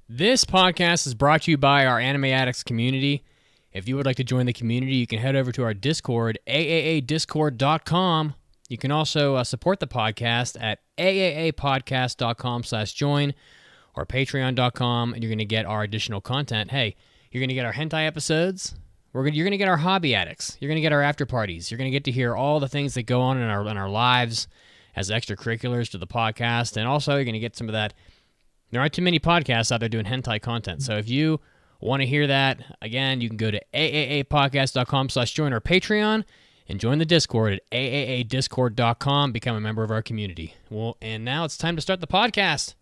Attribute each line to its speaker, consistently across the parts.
Speaker 1: This podcast is brought to you by our Anime Addicts community. If you would like to join the community, you can head over to our Discord, AAAdiscord.com. You can also support the podcast at AAApodcast.com/join or patreon.com, and you're going to get our additional content. Hey, you're going to get our hentai episodes. You're going to get our hobby addicts. You're going to get our after parties. You're going to get to hear all the things that go on in our lives as extracurriculars to the podcast, and also you're going to get some of that. There aren't too many podcasts out there doing hentai content, so if you want to hear that, again, you can go to AAApodcast.com/join our Patreon and join the Discord at AAAdiscord.com. Become a member of our community. Well, and now it's time to start the podcast.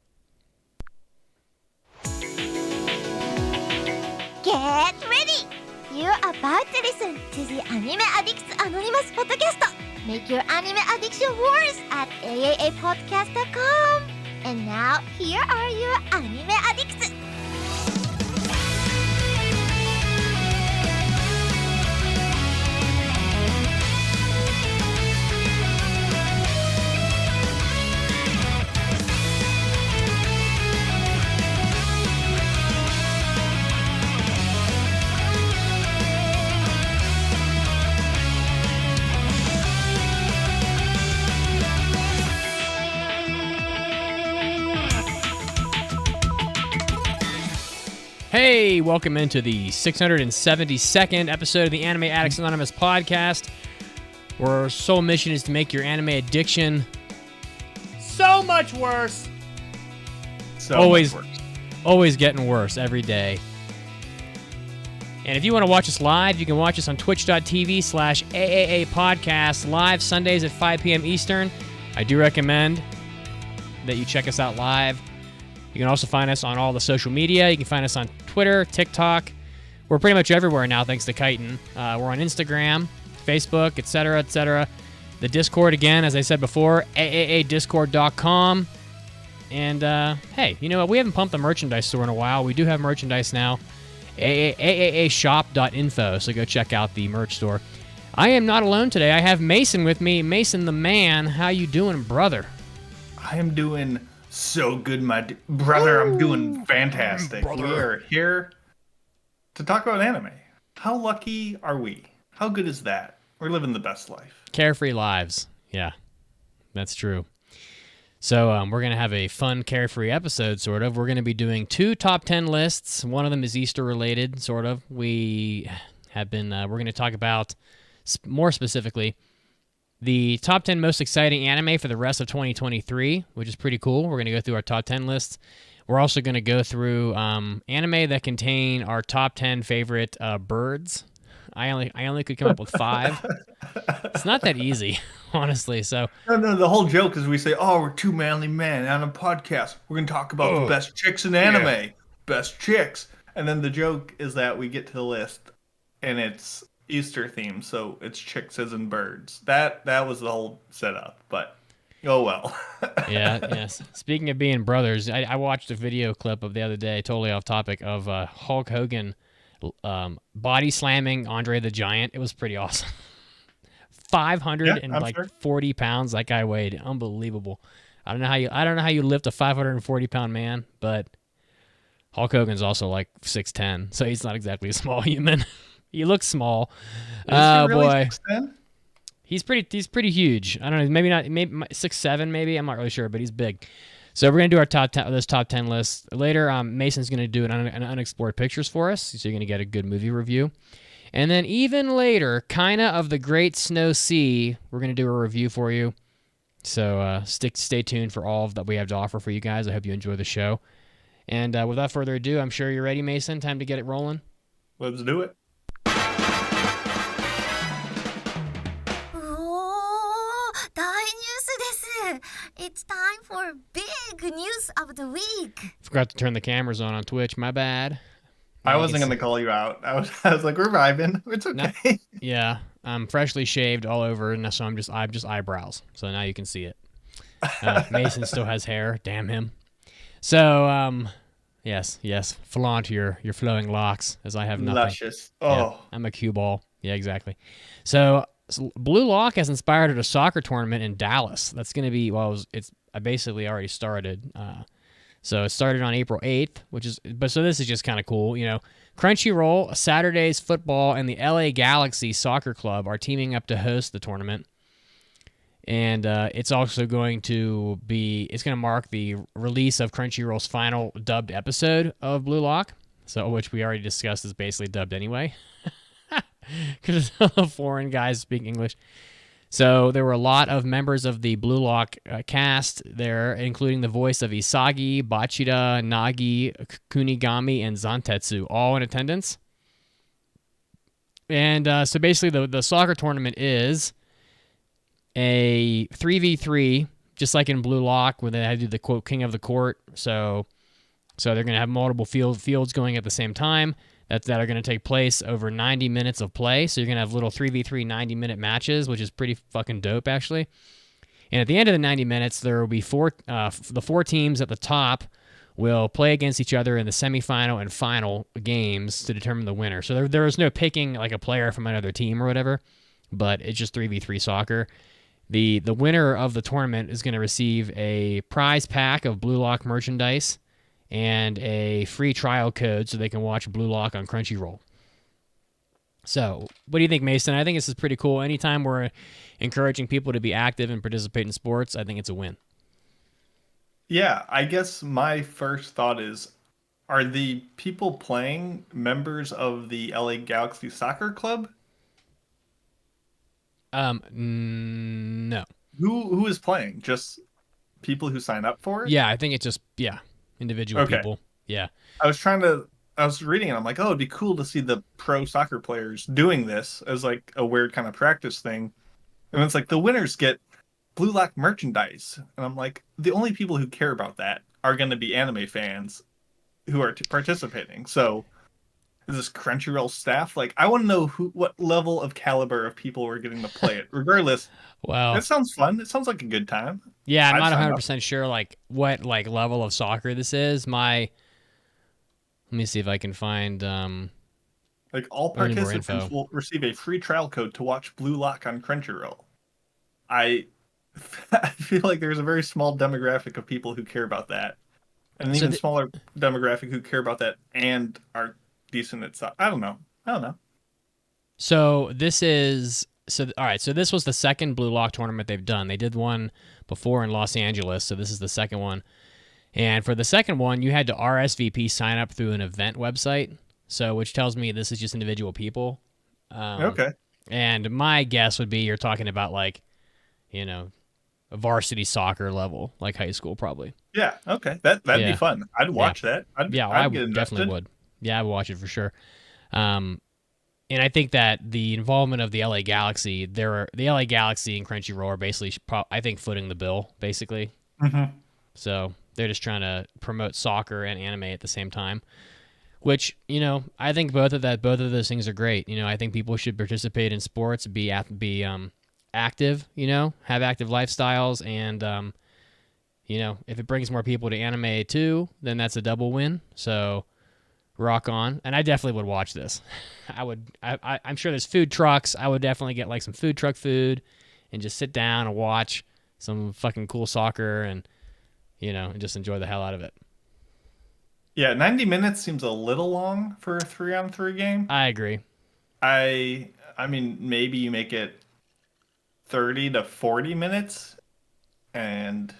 Speaker 2: Get ready! You're about to listen to the Anime Addicts Anonymous Podcast. Make your anime addiction worse at AAApodcast.com. And now, here are your anime addicts.
Speaker 1: Hey, welcome into the 672nd episode of the Anime Addicts Anonymous podcast, where our sole mission is to make your anime addiction so much worse. Always getting worse every day. And if you want to watch us live, you can watch us on twitch.tv/AAA podcast live Sundays at 5 p.m. Eastern. I do recommend that you check us out live. You can also find us on all the social media. You can find us on Twitter, TikTok. We're pretty much everywhere now, thanks to Kaina. We're on Instagram, Facebook, etc., etc. The Discord, again, as I said before, AAAdiscord.com. And, hey, you know what? We haven't pumped the merchandise store in a while. We do have merchandise now. AAAshop.info, so go check out the merch store. I am not alone today. I have Mason with me. Mason the man. How you doing, brother?
Speaker 3: I am doing so good, my brother. I'm doing fantastic.
Speaker 1: Brother.
Speaker 3: We are here to talk about anime. How lucky are we? How good is that? We're living the best life.
Speaker 1: Carefree lives. Yeah, that's true. So we're going to have a fun, carefree episode, sort of. We're going to be doing 2 top 10 lists. One of them is Easter related, sort of. We have been, we're going to talk about, more specifically, the top 10 most exciting anime for the rest of 2023, which is pretty cool. We're going to go through our top 10 lists. We're also going to go through anime that contain our top 10 favorite birds. I only could come up with 5. It's not that easy, honestly. So
Speaker 3: No, the whole joke is we say, oh, we're 2 manly men on a podcast. We're going to talk about the best chicks in anime. Yeah. Best chicks. And then the joke is that we get to the list and it's Easter themed, so it's chicks as in birds. That was the whole setup, but oh well.
Speaker 1: Yes. Speaking of being brothers, I watched a video clip of the other day, totally off topic, of Hulk Hogan body slamming Andre the Giant. It was pretty awesome. 540 pounds that guy weighed. Unbelievable. I don't know how you lift a 540 pound man, but Hulk Hogan's also like 6'10", so he's not exactly a small human. He looks small.
Speaker 3: Oh really
Speaker 1: boy.
Speaker 3: 6'10"?
Speaker 1: He's pretty huge. I don't know, maybe 6'7", maybe. I'm not really sure, but he's big. So we're gonna do our top 10 list later. Mason's gonna do an Unexplored Pictures for us, so you're gonna get a good movie review. And then even later, Kaina of the Great Snow Sea, we're gonna do a review for you. So stay tuned for all that we have to offer for you guys. I hope you enjoy the show. And without further ado, I'm sure you're ready, Mason. Time to get it rolling.
Speaker 3: Let's do it.
Speaker 2: It's time for big news of the week.
Speaker 1: Forgot to turn the cameras on Twitch. My bad.
Speaker 3: I wasn't going to call you out. I was like, we're vibing. It's okay.
Speaker 1: No, yeah, I'm freshly shaved all over, and so I'm just eyebrows. So now you can see it. Mason still has hair. Damn him. So, yes, flaunt your flowing locks, as I have nothing.
Speaker 3: Luscious. Oh.
Speaker 1: Yeah, I'm a cue ball. Yeah, exactly. So Blue Lock has inspired at a soccer tournament in Dallas. That's going to be, I basically already started. So it started on April 8th, so this is just kind of cool. Crunchyroll, Saturday's Football, and the LA Galaxy Soccer Club are teaming up to host the tournament. And it's also going to mark the release of Crunchyroll's final dubbed episode of Blue Lock, which we already discussed is basically dubbed anyway, because foreign guys speak English. So there were a lot of members of the Blue Lock cast there, including the voice of Isagi, Bachira, Nagi, Kunigami, and Zantetsu, all in attendance. And so basically the soccer tournament is a 3v3, just like in Blue Lock, where they had to do the quote king of the court. So they're going to have multiple fields going at the same time that are going to take place over 90 minutes of play. So you're going to have little 3v3 90-minute matches, which is pretty fucking dope, actually. And at the end of the 90 minutes, there will be the four teams at the top will play against each other in the semifinal and final games to determine the winner. So there is no picking like a player from another team or whatever, but it's just 3v3 soccer. The winner of the tournament is going to receive a prize pack of Blue Lock merchandise and a free trial code so they can watch Blue Lock on Crunchyroll. So, what do you think, Mason? I think this is pretty cool. Anytime we're encouraging people to be active and participate in sports, I think it's a win.
Speaker 3: Yeah, I guess my first thought is, are the people playing members of the LA Galaxy Soccer Club?
Speaker 1: No.
Speaker 3: Who is playing? Just people who sign up for it?
Speaker 1: Yeah, I think it's just individual people. Yeah.
Speaker 3: I was reading it. I'm like, oh, it'd be cool to see the pro soccer players doing this as like a weird kind of practice thing. And it's like the winners get Blue Lock merchandise. And I'm like, the only people who care about that are going to be anime fans who are participating. So is this Crunchyroll staff? Like, I want to know what level of caliber of people are getting to play it. Regardless,
Speaker 1: well,
Speaker 3: it sounds fun. It sounds like a good time.
Speaker 1: Yeah, I'm not 100% sure like what like level of soccer this is. Let me see if I can find
Speaker 3: like all participants will receive a free trial code to watch Blue Lock on Crunchyroll. I feel like there's a very small demographic of people who care about that, and an even smaller demographic who care about that and are decent at soccer. I don't know.
Speaker 1: So this is all right. So this was the second Blue Lock tournament they've done. They did one before in Los Angeles, so this is the second one. And for the second one, you had to RSVP sign up through an event website, which tells me this is just individual people.
Speaker 3: Okay.
Speaker 1: And my guess would be you're talking about like, a varsity soccer level, like high school probably.
Speaker 3: Yeah. Okay. That'd be fun. I'd watch that. I
Speaker 1: definitely would. Yeah, I would watch it for sure. And I think that the involvement of the LA Galaxy, the LA Galaxy and Crunchyroll are basically, I think, footing the bill, basically.
Speaker 3: Mm-hmm.
Speaker 1: So they're just trying to promote soccer and anime at the same time, which, I think both of those things are great. I think people should participate in sports, be active, have active lifestyles, and, if it brings more people to anime too, then that's a double win. So rock on. And I definitely would watch this. I'm sure there's food trucks. I would definitely get like some food truck food and just sit down and watch some fucking cool soccer and, and just enjoy the hell out of it.
Speaker 3: Yeah, 90 minutes seems a little long for a 3-on-3 game.
Speaker 1: I agree.
Speaker 3: I mean, maybe you make it 30 to 40 minutes, and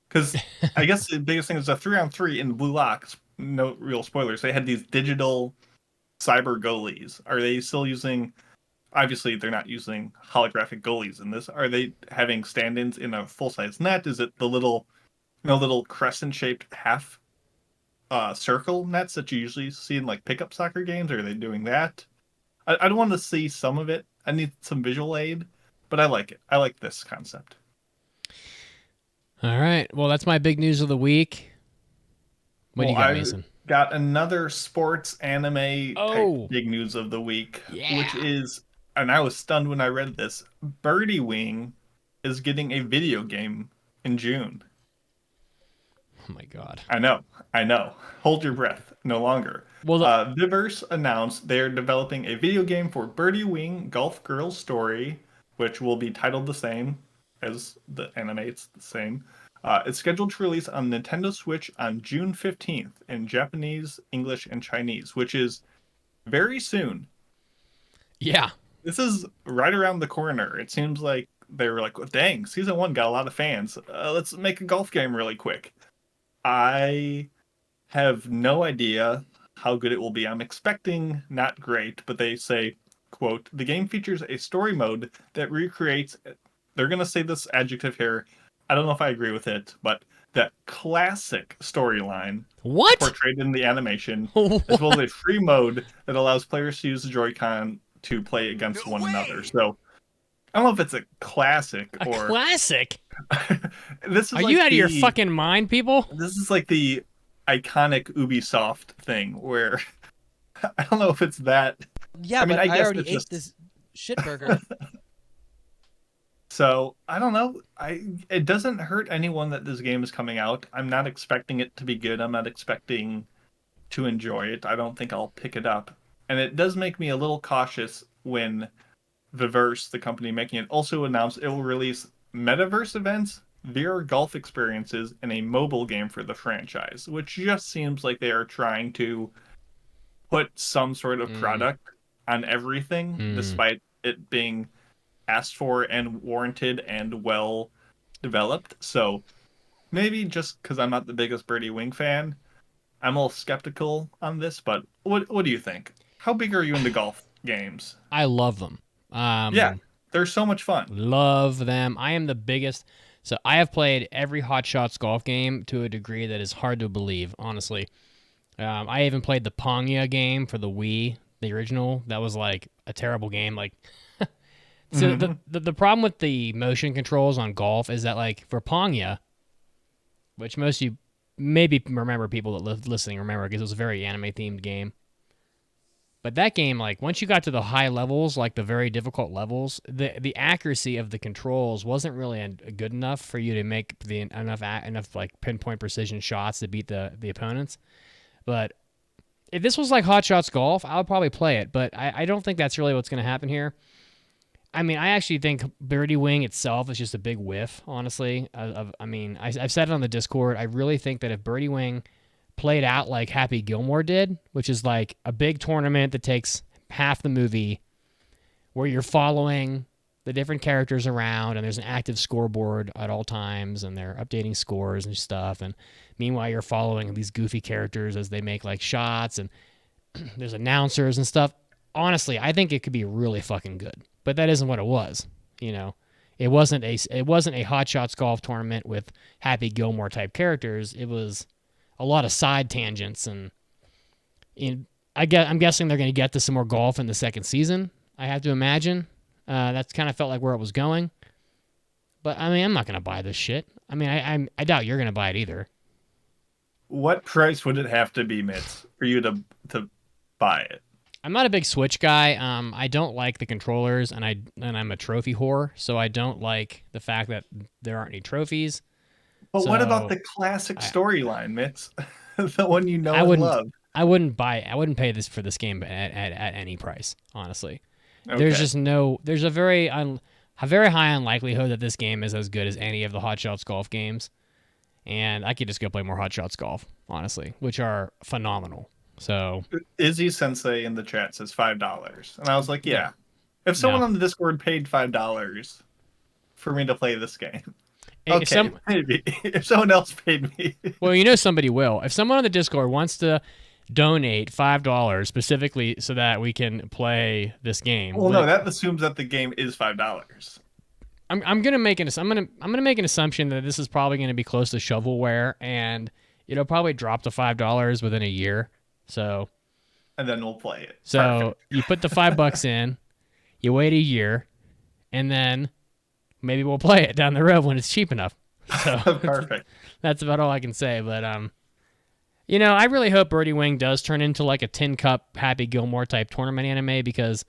Speaker 3: because I guess the biggest thing is a 3-on-3 in Blue Lock. No real spoilers. They had these digital cyber goalies. Are they still using? Obviously, they're not using holographic goalies in this. Are they having stand-ins in a full-size net? Is it the little crescent-shaped half circle nets that you usually see in like pickup soccer games? Are they doing that? I don't want to see some of it. I need some visual aid, but I like it. I like this concept.
Speaker 1: All right. Well, that's my big news of the week. What do you got, Mason?
Speaker 3: Got another sports anime type big news of the week, which is, and I was stunned when I read this, Birdie Wing is getting a video game in June.
Speaker 1: Oh my god.
Speaker 3: I know. Hold your breath. No longer. Well, Viverse announced they're developing a video game for Birdie Wing Golf Girls Story, which will be titled the same as the anime. It's the same. It's scheduled to release on Nintendo Switch on June 15th in Japanese, English, and Chinese, which is very soon.
Speaker 1: Yeah.
Speaker 3: This is right around the corner. It seems like they were like, well, dang, Season 1 got a lot of fans. Let's make a golf game really quick. I have no idea how good it will be. I'm expecting not great, but they say, quote, the game features a story mode that recreates, they're going to say this adjective here. I don't know if I agree with it, but that classic storyline
Speaker 1: What?
Speaker 3: portrayed in the animation, as well as a free mode that allows players to use the Joy-Con to play against one another. So I don't know if it's a classic or
Speaker 1: classic.
Speaker 3: This is
Speaker 1: Are
Speaker 3: like
Speaker 1: you out of your fucking mind, people?
Speaker 3: This is like the iconic Ubisoft thing where I don't know if it's that.
Speaker 4: Yeah,
Speaker 3: I mean,
Speaker 4: but
Speaker 3: I
Speaker 4: I
Speaker 3: guess
Speaker 4: already
Speaker 3: it's
Speaker 4: ate
Speaker 3: just-
Speaker 4: this shit burger.
Speaker 3: So I don't know. It doesn't hurt anyone that this game is coming out. I'm not expecting it to be good. I'm not expecting to enjoy it. I don't think I'll pick it up. And it does make me a little cautious when Viverse, the company making it, also announced it will release metaverse events, VR golf experiences, and a mobile game for the franchise, which just seems like they are trying to put some sort of product on everything, despite it being asked for and warranted and well developed. So maybe just because I'm not the biggest Birdie Wing fan, I'm a little skeptical on this. But what do you think? How big are you into golf games?
Speaker 1: I love them.
Speaker 3: Yeah, they're so much fun.
Speaker 1: Love them. I am the biggest. So I have played every Hot Shots golf game to a degree that is hard to believe, honestly. I even played the Ponga game for the Wii, the original. That was like a terrible game. Like, so the problem with the motion controls on golf is that, like, for Ponga, which most of you maybe remember, people that listening remember, because it was a very anime themed game. But that game, like, once you got to the high levels, like the very difficult levels, the accuracy of the controls wasn't really good enough for you to make enough like pinpoint precision shots to beat the opponents. But if this was like Hot Shots Golf, I would probably play it. But I don't think that's really what's going to happen here. I mean, I actually think Birdie Wing itself is just a big whiff, honestly. I've said it on the Discord. I really think that if Birdie Wing played out like Happy Gilmore did, which is like a big tournament that takes half the movie, where you're following the different characters around and there's an active scoreboard at all times and they're updating scores and stuff, and meanwhile you're following these goofy characters as they make like shots, and there's announcers and stuff. Honestly, I think it could be really fucking good. But that isn't what it was. You know, it wasn't a Hot Shots golf tournament with Happy Gilmore type characters. It was a lot of side tangents, and I'm guessing they're going to get to some more golf in the second season. I have to imagine. That's kind of felt like where it was going. But I mean, I'm not going to buy this shit. I mean, I doubt you're going to buy it either.
Speaker 3: What price would it have to be, Mitz, for you to buy it?
Speaker 1: I'm not a big Switch guy. I don't like the controllers, and I'm a trophy whore, so I don't like the fact that there aren't any trophies.
Speaker 3: But what about the classic storyline, Mitz? The one you know and love.
Speaker 1: I wouldn't pay this for this game at any price, honestly.
Speaker 3: Okay.
Speaker 1: There's a very high unlikelihood that this game is as good as any of the Hot Shots golf games, and I could just go play more Hot Shots golf, honestly, which are phenomenal. So
Speaker 3: Izzy Sensei in the chat says $5, and I was like, yeah. If someone on the Discord paid $5 for me to play this game, okay, maybe. If someone else paid me,
Speaker 1: well, you know somebody will. If someone on the Discord wants to donate $5 specifically so that we can play this game,
Speaker 3: well, no, that assumes that the game is $5.
Speaker 1: I'm gonna make an assumption that this is probably gonna be close to shovelware, and it'll probably drop to $5 within a year. So,
Speaker 3: and then we'll play it.
Speaker 1: So perfect. You put the $5 in, you wait a year, and then maybe we'll play it down the road when it's cheap enough. So
Speaker 3: perfect.
Speaker 1: That's about all I can say. But I really hope Birdie Wing does turn into like a Tin Cup Happy Gilmore type tournament anime, because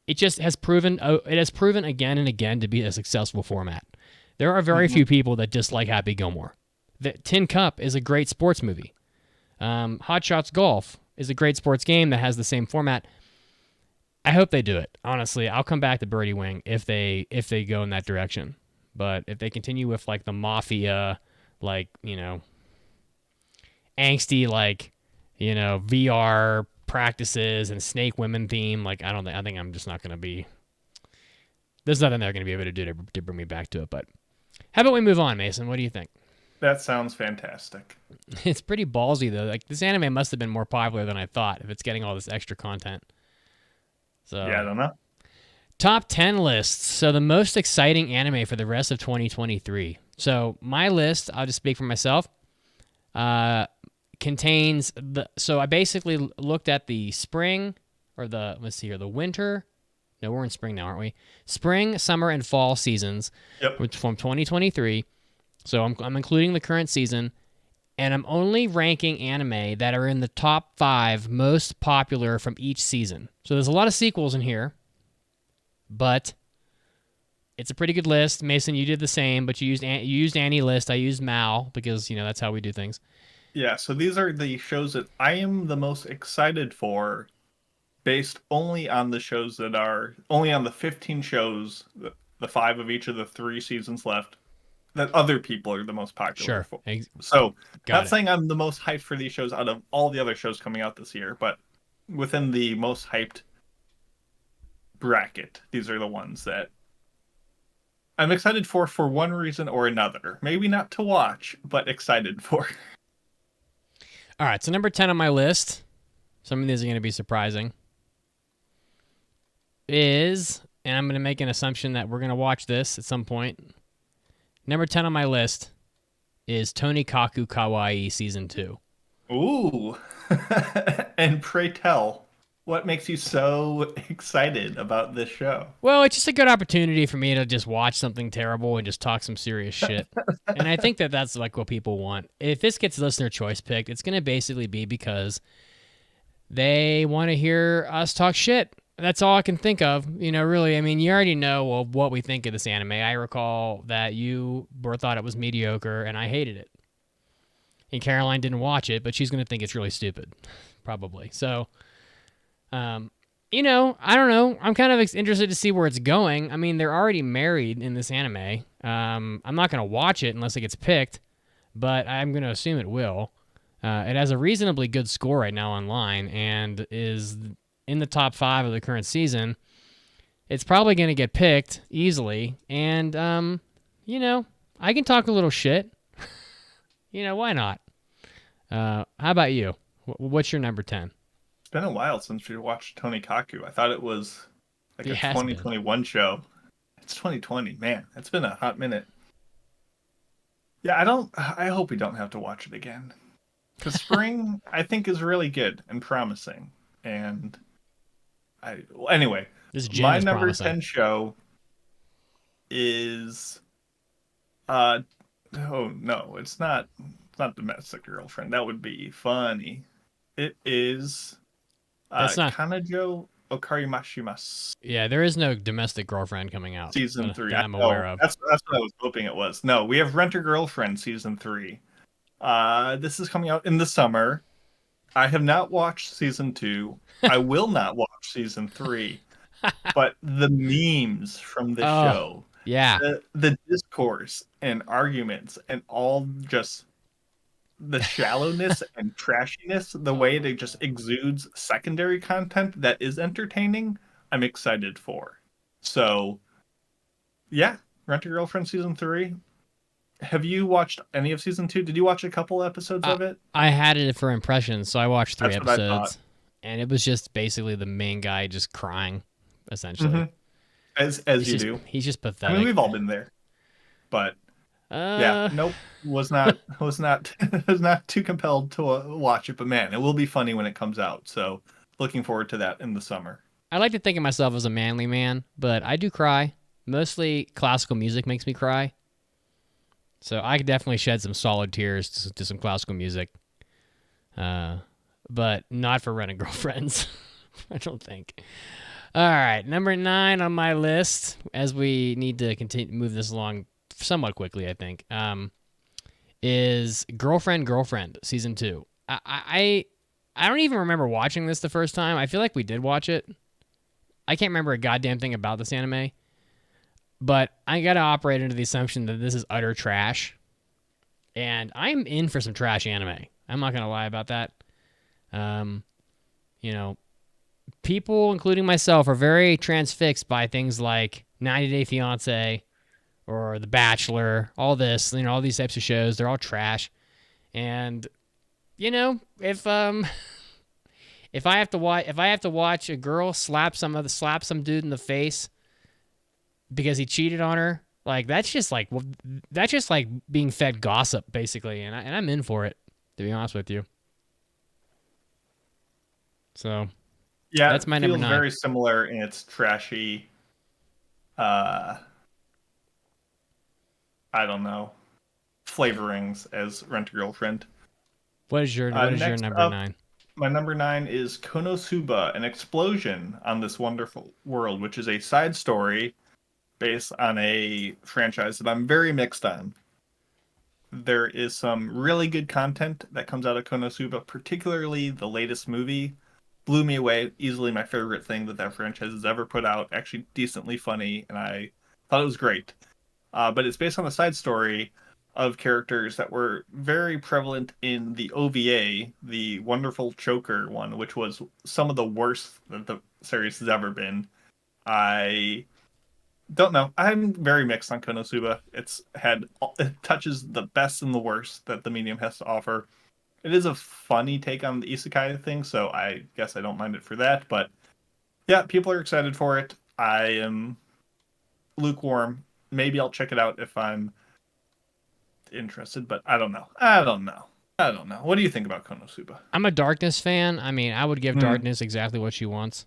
Speaker 1: it just has proven again and again to be a successful format. There are very few people that dislike Happy Gilmore. The Tin Cup is a great sports movie. Hot Shots Golf is a great sports game that has the same format. I hope they do it. Honestly, I'll come back to Birdie Wing if they go in that direction. But if they continue with like the mafia, like, you know, angsty, like, you know, VR practices and snake women theme, like, I think I'm just not going to be, there's nothing they're going to be able to do to bring me back to it. But how about we move on, Mason? What do you think?
Speaker 3: That sounds fantastic.
Speaker 1: It's pretty ballsy, though. Like, this anime must have been more popular than I thought if it's getting all this extra content. So
Speaker 3: Yeah, I don't know.
Speaker 1: Top 10 lists. So the most exciting anime for the rest of 2023. So my list, I'll just speak for myself, contains so I basically looked at the spring, or let's see here, the winter. No, we're in spring now, aren't we? Spring, summer, and fall seasons.
Speaker 3: Yep.
Speaker 1: Which from 2023. So I'm including the current season, and I'm only ranking anime that are in the top 5 most popular from each season. So there's a lot of sequels in here, but it's a pretty good list. Mason, you did the same, but you used Annie list. I used Mal because, you know, that's how we do things.
Speaker 3: Yeah, so these are the shows that I am the most excited for, based only on the shows that are only on the 15 shows, the 5 of each of the 3 seasons left, that other people are the most popular for. So not saying I'm the most hyped for these shows out of all the other shows coming out this year, but within the most hyped bracket, these are the ones that I'm excited for one reason or another. Maybe not to watch, but excited for.
Speaker 1: All right, so number 10 on my list, some of these are going to be surprising, is, and I'm going to make an assumption that we're going to watch this at some point. Number 10 on my list is Tonikaku Kawaii Season 2.
Speaker 3: Ooh. And pray tell, what makes you so excited about this show?
Speaker 1: Well, it's just a good opportunity for me to just watch something terrible and just talk some serious shit. And I think that that's like what people want. If this gets listener choice picked, it's going to basically be because they want to hear us talk shit. That's all I can think of. You know, really, I mean, you already know what we think of this anime. I recall that you thought it was mediocre, and I hated it. And Caroline didn't watch it, but she's going to think it's really stupid, probably. So, you know, I don't know. I'm kind of interested to see where it's going. I mean, they're already married in this anime. I'm not going to watch it unless it gets picked, but I'm going to assume it will. It has a reasonably good score right now online and is in the top 5 of the current season. It's probably going to get picked easily. And, you know, I can talk a little shit. You know, why not? How about you? What's your number 10?
Speaker 3: It's been a while since we watched Tonikaku. I thought it was like a 2021 show. It's 2020. Man, it's been a hot minute. Yeah, I hope we don't have to watch it again. Because spring, I think, is really good and promising. And anyway, my number promising. 10 show is oh no, it's not Domestic Girlfriend. That would be funny. It is Kanajo Okarimashimasu.
Speaker 1: Yeah, there is no Domestic Girlfriend coming out.
Speaker 3: Season 3.
Speaker 1: That I'm aware of.
Speaker 3: That's what I was hoping it was. No, we have Rent-A-Girlfriend Season 3. This is coming out in the summer. I have not watched Season 2. I will not watch Season 3. But the memes from the show.
Speaker 1: Yeah.
Speaker 3: The discourse and arguments and all just the shallowness and trashiness, the way it just exudes secondary content that is entertaining, I'm excited for. So, yeah, Rent-A-Girlfriend Season 3. Have you watched any of Season 2? Did you watch a couple episodes of it?
Speaker 1: I had it for impressions, so I watched 3 episodes. And it was just basically the main guy just crying, essentially.
Speaker 3: Mm-hmm. As you do.
Speaker 1: He's just pathetic.
Speaker 3: I mean, we've all been there. But yeah, nope. Was not too compelled to watch it, but man, it will be funny when it comes out. So looking forward to that in the summer.
Speaker 1: I like to think of myself as a manly man, but I do cry. Mostly classical music makes me cry. So I could definitely shed some solid tears to some classical music. But not for Rent-A-Girlfriends. I don't think. All right, number 9 on my list, as we need to move this along somewhat quickly, I think, is Girlfriend Season 2. I don't even remember watching this the first time. I feel like we did watch it. I can't remember a goddamn thing about this anime. But I gotta operate under the assumption that this is utter trash, and I'm in for some trash anime. I'm not gonna lie about that. Um, you know, people, including myself, are very transfixed by things like 90 Day Fiance or The Bachelor. All this, all these types of shows, they're all trash. And if I have to watch a girl slap some dude in the face because he cheated on her, like that's just like being fed gossip basically, and I'm in for it, to be honest with you. So
Speaker 3: Yeah,
Speaker 1: that's
Speaker 3: it
Speaker 1: my number
Speaker 3: feels
Speaker 1: 9.
Speaker 3: very similar in its trashy, uh, I don't know, flavorings as Rent a Girlfriend.
Speaker 1: What is your
Speaker 3: Next
Speaker 1: number
Speaker 3: up,
Speaker 1: 9?
Speaker 3: my number 9 is Konosuba, an explosion on this wonderful world, which is a side story based on a franchise that I'm very mixed on. There is some really good content that comes out of Konosuba, particularly the latest movie. Blew me away. Easily my favorite thing that franchise has ever put out. Actually, decently funny, and I thought it was great. But it's based on a side story of characters that were very prevalent in the OVA, the Wonderful Choker one, which was some of the worst that the series has ever been. I don't know. I'm very mixed on Konosuba. It touches the best and the worst that the medium has to offer. It is a funny take on the isekai thing, so I guess I don't mind it for that. But yeah, people are excited for it. I am lukewarm. Maybe I'll check it out if I'm interested, but I don't know. What do you think about Konosuba?
Speaker 1: I'm a Darkness fan. I mean, I would give
Speaker 3: Hmm,
Speaker 1: Darkness exactly what she wants.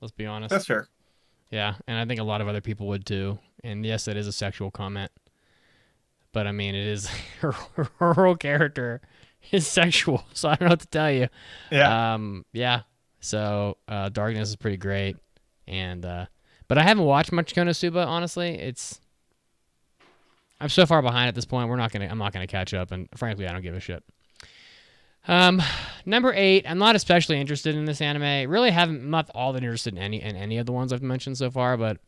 Speaker 1: Let's be honest.
Speaker 3: that's fair.
Speaker 1: Yeah, and I think a lot of other people would too. And yes, it is a sexual comment, but I mean, it is her whole character is sexual, so I don't know what to tell you.
Speaker 3: Yeah.
Speaker 1: Yeah. So Darkness is pretty great, and but I haven't watched much Konosuba. Honestly, I'm so far behind at this point. I'm not gonna catch up, and frankly, I don't give a shit. Number 8. I'm not especially interested in this anime. Really I'm not all that interested in any of the ones I've mentioned so far, but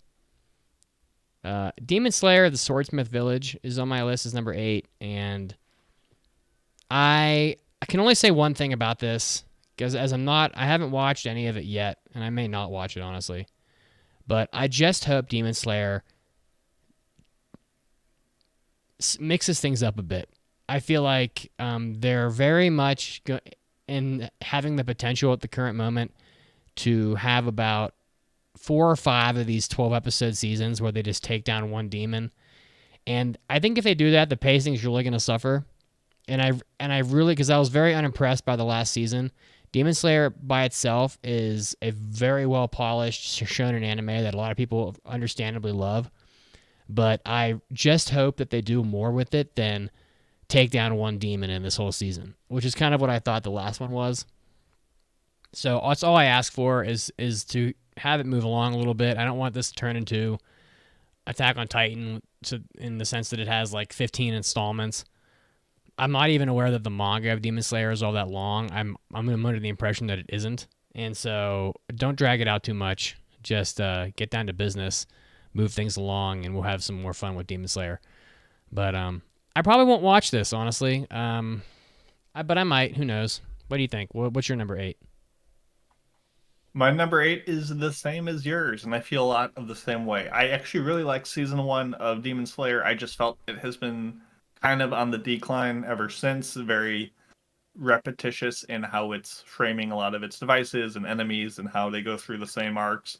Speaker 1: Demon Slayer: The Swordsmith Village is on my list as number 8, and I can only say one thing about this because I haven't watched any of it yet, and I may not watch it honestly. But I just hope Demon Slayer mixes things up a bit. I feel like they're very much in having the potential at the current moment to have about 4 or 5 of these 12 episode seasons where they just take down one demon. And I think if they do that, the pacing is really going to suffer. And I really, because I was very unimpressed by the last season. Demon Slayer by itself is a very well polished shonen anime that a lot of people understandably love. But I just hope that they do more with it than take down one demon in this whole season, which is kind of what I thought the last one was. So that's all I ask for is to have it move along a little bit. I don't want this to turn into Attack on Titan in the sense that it has like 15 installments. I'm not even aware that the manga of Demon Slayer is all that long. I'm under the impression that it isn't. And so don't drag it out too much. Just get down to business, move things along, and we'll have some more fun with Demon Slayer. But I probably won't watch this, honestly. But I might. Who knows? What do you think? What's your number 8?
Speaker 3: My number 8 is the same as yours, and I feel a lot of the same way. I actually really like season 1 of Demon Slayer. I just felt it has been kind of on the decline ever since. Very repetitious in how it's framing a lot of its devices and enemies and how they go through the same arcs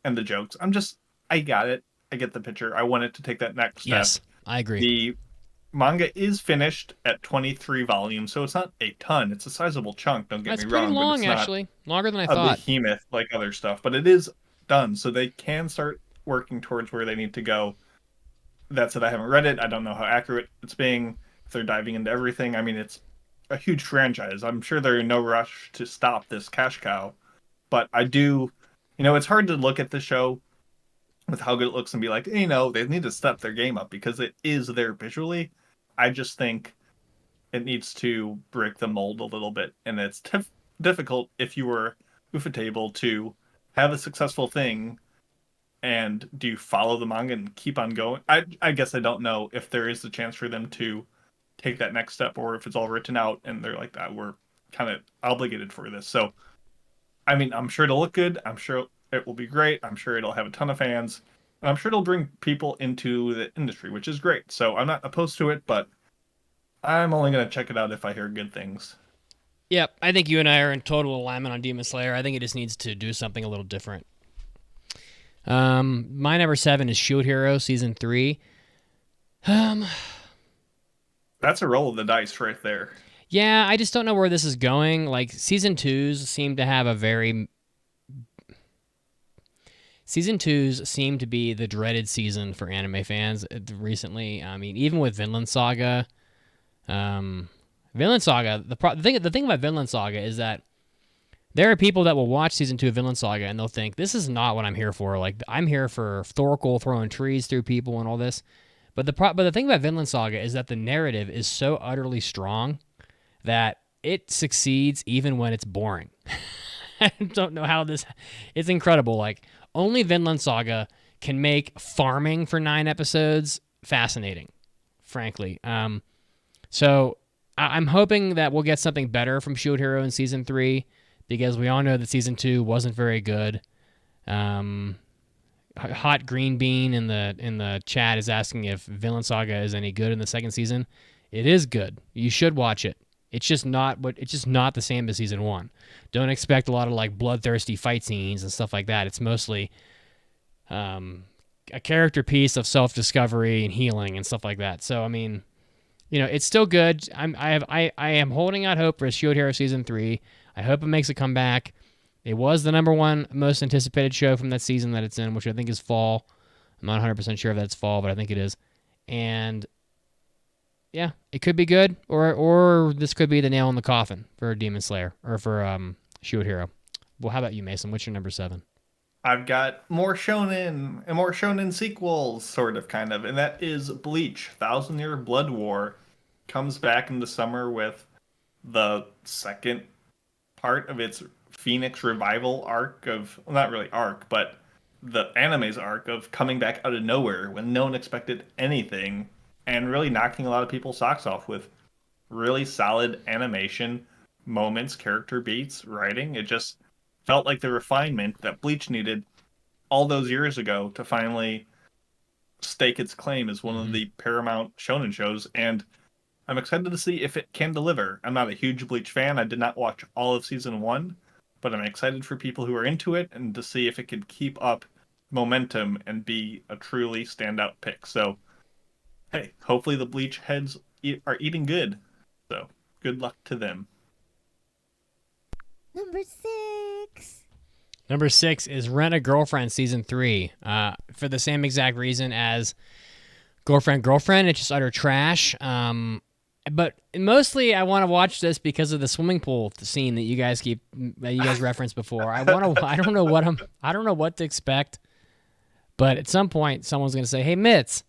Speaker 3: and the jokes. I got it. I get the picture. I want it to take that next step.
Speaker 1: Yes, I agree.
Speaker 3: The manga is finished at 23 volumes, so it's not a ton. It's a sizable chunk, don't get
Speaker 1: That's
Speaker 3: me
Speaker 1: pretty
Speaker 3: wrong, but
Speaker 1: long,
Speaker 3: it's not
Speaker 1: actually. Longer than I
Speaker 3: a
Speaker 1: thought.
Speaker 3: behemoth like other stuff. But it is done, so they can start working towards where they need to go. That said, I haven't read it. I don't know how accurate it's being. If they're diving into everything, I mean, it's a huge franchise. I'm sure they're in no rush to stop this cash cow. But I do, it's hard to look at the show with how good it looks and be like, they need to step their game up because it is there visually. I just think it needs to break the mold a little bit, and it's difficult if you were Ufotable to have a successful thing And do you follow the manga and keep on going? I guess I don't know if there is a chance for them to take that next step, or if it's all written out and they're like that, we're kind of obligated for this. So, I mean, I'm sure it'll look good. I'm sure it will be great. I'm sure it'll have a ton of fans. And I'm sure it'll bring people into the industry, which is great. So I'm not opposed to it, but I'm only going to check it out if I hear good things.
Speaker 1: Yep, I think you and I are in total alignment on Demon Slayer. I think it just needs to do something a little different. My number 7 is Shield Hero Season 3.
Speaker 3: That's a roll of the dice right there.
Speaker 1: Yeah, I just don't know where this is going. Like, Season 2s seem to have a very... Season 2s seem to be the dreaded season for anime fans recently. I mean, even with Vinland Saga... Vinland Saga, the thing about Vinland Saga is that there are people that will watch Season 2 of Vinland Saga and they'll think, this is not what I'm here for. Like, I'm here for Thorkel throwing trees through people and all this. But the thing about Vinland Saga is that the narrative is so utterly strong that it succeeds even when it's boring. I don't know how this... It's incredible. Like, only Vinland Saga can make farming for 9 episodes fascinating, frankly. So I'm hoping that we'll get something better from Shield Hero in Season 3, because we all know that Season 2 wasn't very good. Hot Green Bean in the chat is asking if Vinland Saga is any good in the second season. It is good. You should watch it. It's just not the same as Season 1. Don't expect a lot of like bloodthirsty fight scenes and stuff like that. It's mostly a character piece of self-discovery and healing and stuff like that. So I mean, you know, it's still good. I am holding out hope for Shield Hero Season 3. I hope it makes a comeback. It was the number 1 most anticipated show from that season that it's in, which I think is fall. I'm not 100% sure if that's fall, but I think it is. And yeah, it could be good, or this could be the nail in the coffin for Demon Slayer, or for Shield Hero. Well, how about you, Mason? What's your number 7?
Speaker 3: I've got more shonen and more shonen sequels, sort of, kind of, and that is Bleach, Thousand Year Blood War. Comes back in the summer with the second part of its Phoenix revival arc of, well, not really arc, but the anime's arc of coming back out of nowhere when no one expected anything, and really knocking a lot of people's socks off with really solid animation, moments, character beats, writing. It just felt like the refinement that Bleach needed all those years ago to finally stake its claim as one of the paramount shonen shows, and I'm excited to see if it can deliver. I'm not a huge Bleach fan. I did not watch all of Season 1, but I'm excited for people who are into it and to see if it can keep up momentum and be a truly standout pick. So, hey, hopefully the Bleach heads are eating good. So, good luck to them.
Speaker 2: Number 6.
Speaker 1: Number 6 is Rent a Girlfriend Season 3. For the same exact reason as Girlfriend. It's just utter trash. But mostly I want to watch this because of the swimming pool scene that you guys referenced before. I don't know what to expect. But at some point someone's going to say, "Hey Mitz,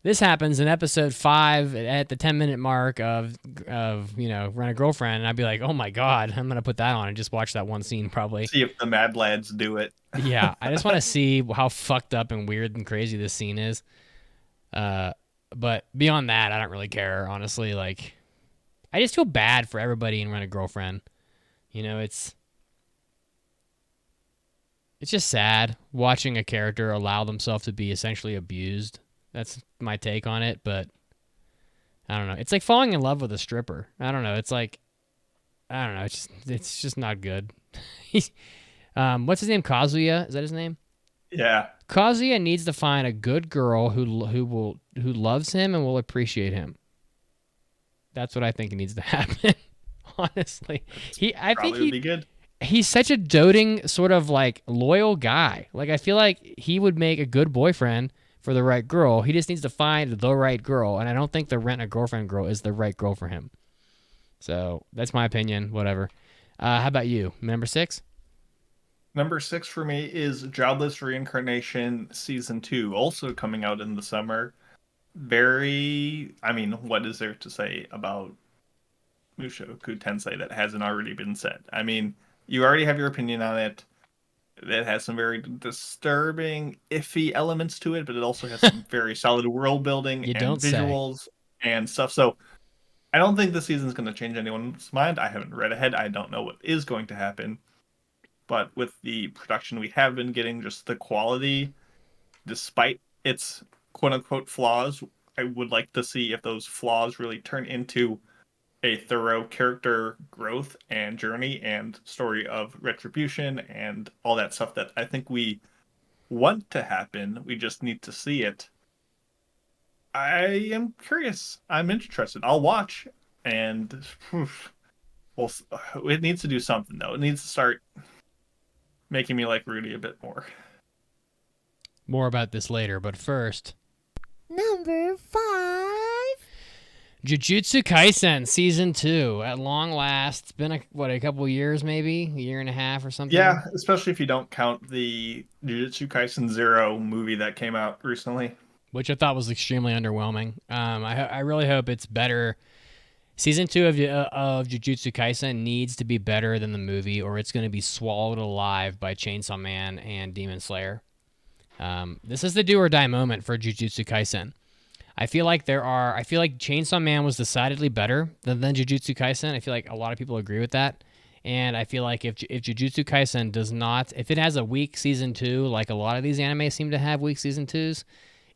Speaker 1: this happens in episode 5 at the 10-minute mark of Rent a Girlfriend." And I'd be like, "Oh my god, I'm going to put that on and just watch that one scene probably."
Speaker 3: See if the Mad Lads do it.
Speaker 1: Yeah, I just want to see how fucked up and weird and crazy this scene is. But beyond that, I don't really care, honestly. Like, I just feel bad for everybody in Rent a Girlfriend. You know, it's just sad watching a character allow themselves to be essentially abused. That's my take on it, but I don't know. It's like falling in love with a stripper. I don't know. It's like, I don't know. It's just not good. What's his name? Kazuya? Is that his name?
Speaker 3: Yeah.
Speaker 1: Kazuya needs to find a good girl who loves him and will appreciate him. That's what I think needs to happen. Honestly, I think
Speaker 3: would be good.
Speaker 1: He's such a doting, sort of like loyal guy. Like, I feel like he would make a good boyfriend for the right girl. He just needs to find the right girl, and I don't think the Rent a Girlfriend girl is the right girl for him. So that's my opinion. Whatever. How about you? Number 6?
Speaker 3: Number 6 for me is Jobless Reincarnation Season 2, also coming out in the summer. What is there to say about Mushoku Tensei that hasn't already been said? I mean, you already have your opinion on it. It has some very disturbing, iffy elements to it, but it also has some very solid world building
Speaker 1: You
Speaker 3: and
Speaker 1: don't say.
Speaker 3: visuals and stuff. So I don't think this season's going to change anyone's mind. I haven't read ahead. I don't know what is going to happen. But with the production we have been getting, just the quality, despite its quote unquote flaws, I would like to see if those flaws really turn into a thorough character growth and journey and story of retribution and all that stuff that I think we want to happen. We just need to see it. I am curious. I'm interested. I'll watch, and well, it needs to do something though. It needs to start making me like Rudy a bit more.
Speaker 1: More about this later, but first,
Speaker 2: Number 5.
Speaker 1: Jujutsu Kaisen Season 2, at long last. It's been, a couple of years maybe? A year and a half or something?
Speaker 3: Yeah, especially if you don't count the Jujutsu Kaisen Zero movie that came out recently.
Speaker 1: Which I thought was extremely underwhelming. I really hope it's better. Season 2 of Jujutsu Kaisen needs to be better than the movie, or it's going to be swallowed alive by Chainsaw Man and Demon Slayer. This is the do or die moment for Jujutsu Kaisen. I feel like Chainsaw Man was decidedly better than Jujutsu Kaisen. I feel like a lot of people agree with that. And I feel like if Jujutsu Kaisen does not, if it has a weak season 2, like a lot of these anime seem to have weak season 2s,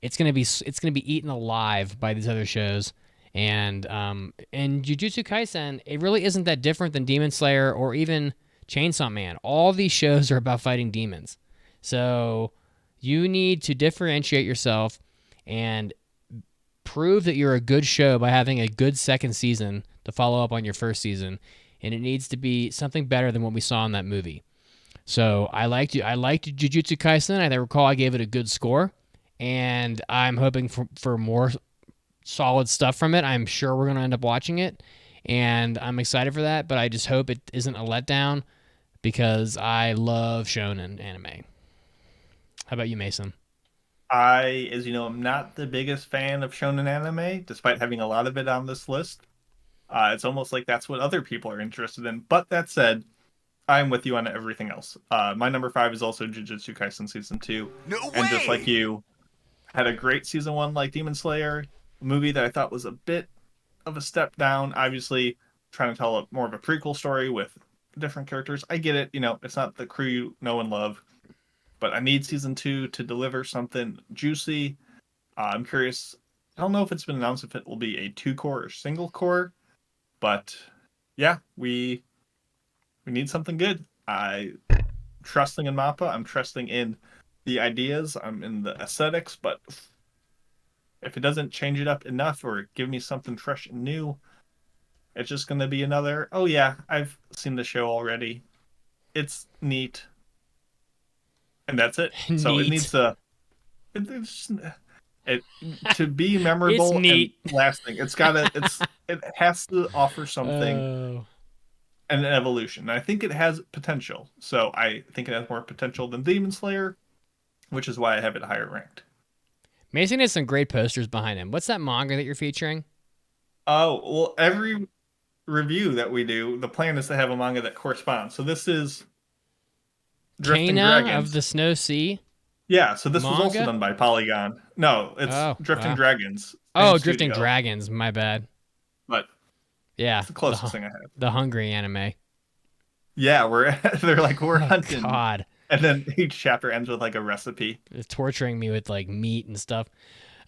Speaker 1: it's gonna be eaten alive by these other shows. And Jujutsu Kaisen, it really isn't that different than Demon Slayer or even Chainsaw Man. All these shows are about fighting demons. So you need to differentiate yourself and prove that you're a good show by having a good second season to follow up on your first season, and it needs to be something better than what we saw in that movie. So I liked Jujutsu Kaisen. I recall I gave it a good score, and I'm hoping for more solid stuff from it. I'm sure we're going to end up watching it, and I'm excited for that, but I just hope it isn't a letdown because I love shonen anime. How about you, Mason?
Speaker 3: I, as you know, am not the biggest fan of shonen anime, despite having a lot of it on this list. It's almost like that's what other people are interested in. But that said, I'm with you on everything else. My number 5 is also Jujutsu Kaisen Season 2.
Speaker 4: No way!
Speaker 3: And just like you, had a great Season 1 like Demon Slayer, a movie that I thought was a bit of a step down. Obviously, trying to tell more of a prequel story with different characters. I get it. It's not the crew you know and love. But I need Season 2 to deliver something juicy. I'm curious. I don't know if it's been announced if it will be a 2-core or single core. But yeah, we need something good. I'm trusting in MAPPA. I'm trusting in the ideas. I'm in the aesthetics. But if it doesn't change it up enough or give me something fresh and new, it's just going to be another, oh yeah, I've seen the show already. It's neat. And that's it. So it needs to to be memorable and lasting. It has to offer something, an evolution. And I think it has potential. So I think it has more potential than Demon Slayer, which is why I have it higher ranked.
Speaker 1: Mason has some great posters behind him. What's that manga that you're featuring?
Speaker 3: Oh, well, every review that we do, the plan is to have a manga that corresponds. So this is Drifting
Speaker 1: Kaina
Speaker 3: Dragons.
Speaker 1: of the Snow Sea?
Speaker 3: Yeah, so this
Speaker 1: manga?
Speaker 3: was also done by Polygon. No, it's Drifting Dragons.
Speaker 1: Drifting Dragons, my bad.
Speaker 3: But
Speaker 1: yeah,
Speaker 3: it's the closest thing I have.
Speaker 1: The hungry anime.
Speaker 3: Yeah, they're like, we're hunting.
Speaker 1: God.
Speaker 3: And then each chapter ends with like a recipe.
Speaker 1: It's torturing me with like meat and stuff.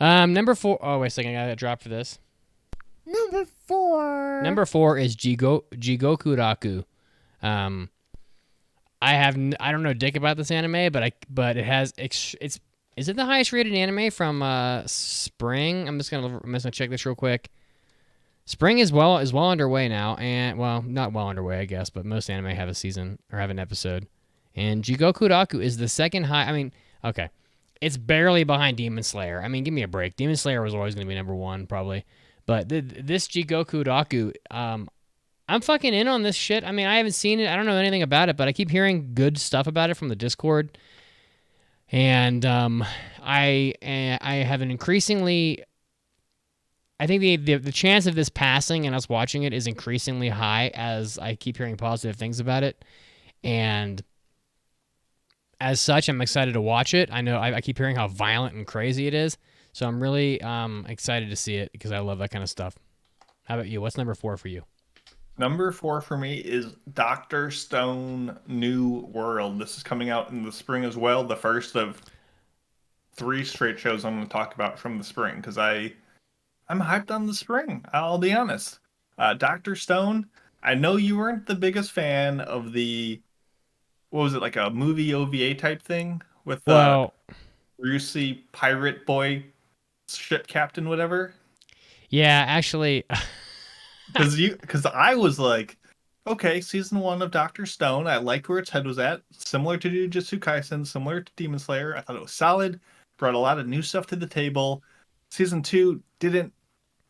Speaker 1: Number 4. Oh, wait a second. I got to drop for this.
Speaker 2: Number 4.
Speaker 1: Number 4 is Jigoku Raku. I don't know dick about this anime, but it has is it the highest rated anime from Spring? I'm just gonna check this real quick. Spring is well underway now, and well, not well underway, I guess, but most anime have a season or have an episode. And Jigoku Raku is the second high. I mean, okay, it's barely behind Demon Slayer. I mean, give me a break. Demon Slayer was always going to be number 1, probably, but this Jigoku Raku, I'm fucking in on this shit. I mean, I haven't seen it. I don't know anything about it, but I keep hearing good stuff about it from the Discord, and I have an increasingly. I think the chance of this passing and us watching it is increasingly high as I keep hearing positive things about it, and as such, I'm excited to watch it. I know I keep hearing how violent and crazy it is, so I'm really excited to see it because I love that kind of stuff. How about you? What's number 4 for you?
Speaker 3: Number 4 for me is Dr. Stone New World. This is coming out in the spring as well. The first of 3 straight shows I'm going to talk about from the spring because I'm hyped on the spring. I'll be honest. Dr. Stone, I know you weren't the biggest fan of the, what was it, like a movie OVA type thing with the Rusey pirate boy ship captain, whatever.
Speaker 1: Yeah, actually,
Speaker 3: Because I was like, okay, season 1 of Dr. Stone, I liked where its head was at. Similar to Jujutsu Kaisen, similar to Demon Slayer. I thought it was solid, brought a lot of new stuff to the table. Season 2 didn't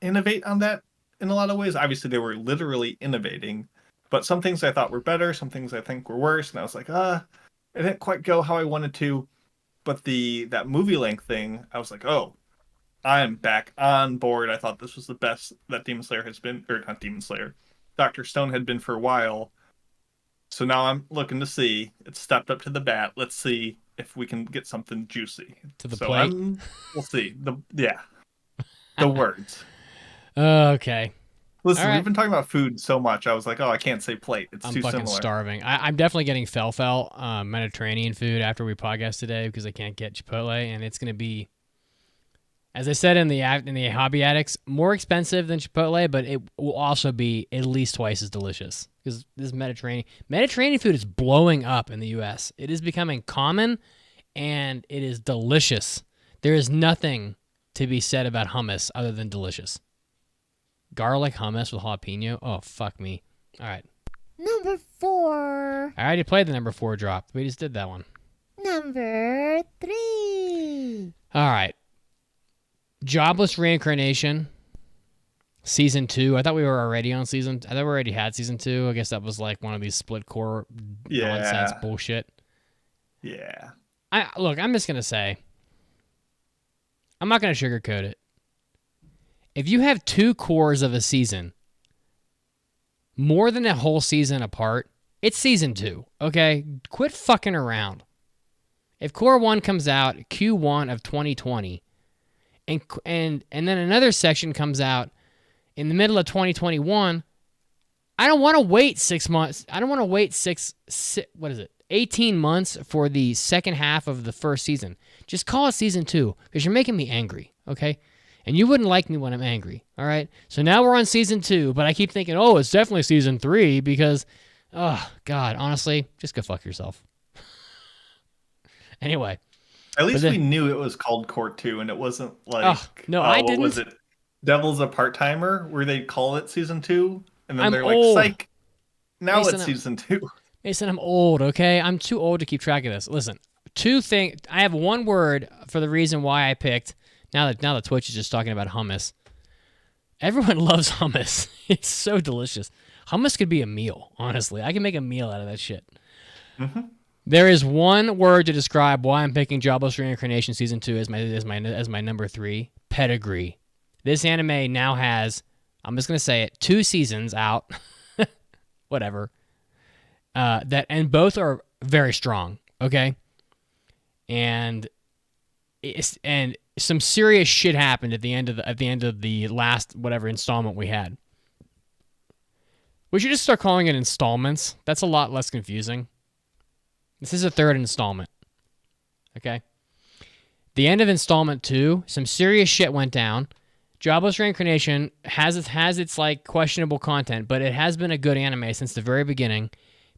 Speaker 3: innovate on that in a lot of ways. Obviously, they were literally innovating, but some things I thought were better, some things I think were worse, and I was like, it didn't quite go how I wanted to. But that movie length thing, I was like, oh, I'm back on board. I thought this was the best that Demon Slayer has been, or not Demon Slayer, Dr. Stone had been for a while. So now I'm looking to see. It's stepped up to the bat. Let's see if we can get something juicy.
Speaker 1: To the plate?
Speaker 3: We'll see. The words.
Speaker 1: Okay.
Speaker 3: Listen, we've been talking about food so much. I was like, oh, I can't say plate. It's too
Speaker 1: fucking
Speaker 3: similar.
Speaker 1: Starving. I'm definitely getting fel Mediterranean food after we podcast today because I can't get Chipotle, and it's going to be, as I said in the Hobby Addicts, more expensive than Chipotle, but it will also be at least twice as delicious because this Mediterranean food is blowing up in the U.S. It is becoming common, and it is delicious. There is nothing to be said about hummus other than delicious. Garlic hummus with jalapeno. Oh, fuck me. All right.
Speaker 2: Number 4.
Speaker 1: I already played the number 4 drop. We just did that one.
Speaker 2: Number 3.
Speaker 1: All right. Jobless Reincarnation, Season 2. I thought we were already on season. I thought we already had Season 2. I guess that was like one of these split core nonsense bullshit.
Speaker 3: Yeah.
Speaker 1: I'm just going to say, I'm not going to sugarcoat it. If you have 2 cores of a season, more than a whole season apart, it's Season 2, okay? Quit fucking around. If Core 1 comes out Q1 of 2020, and then another section comes out in the middle of 2021, I don't want to wait 6 months. I don't want to wait 18 months for the second half of the first season. Just call it Season 2, because you're making me angry, okay? And you wouldn't like me when I'm angry, all right? So now we're on Season 2, but I keep thinking, oh, it's definitely Season 3 because, oh, God, honestly, just go fuck yourself. Anyway.
Speaker 3: At least we knew it was called Court 2, and it wasn't like,
Speaker 1: I didn't.
Speaker 3: What was it? Devil's a Part-Timer, where they call it Season 2, and then they're
Speaker 1: old.
Speaker 3: like, psych, now
Speaker 1: Mason,
Speaker 3: it's Season 2.
Speaker 1: Mason, I'm old, okay? I'm too old to keep track of this. Listen, I have one word for the reason why I picked. Now that Twitch is just talking about hummus. Everyone loves hummus. It's so delicious. Hummus could be a meal, honestly. I can make a meal out of that shit. Mm-hmm. There is one word to describe why I'm picking Jobless Reincarnation Season 2 as my number 3. Pedigree. This anime now has, I'm just going to say it, 2 seasons out. Whatever. And both are very strong, okay? And some serious shit happened at the end of the last whatever installment we had. We should just start calling it installments. That's a lot less confusing. This is a 3rd installment. Okay? The end of installment 2, some serious shit went down. Jobless Reincarnation has its like questionable content, but it has been a good anime since the very beginning.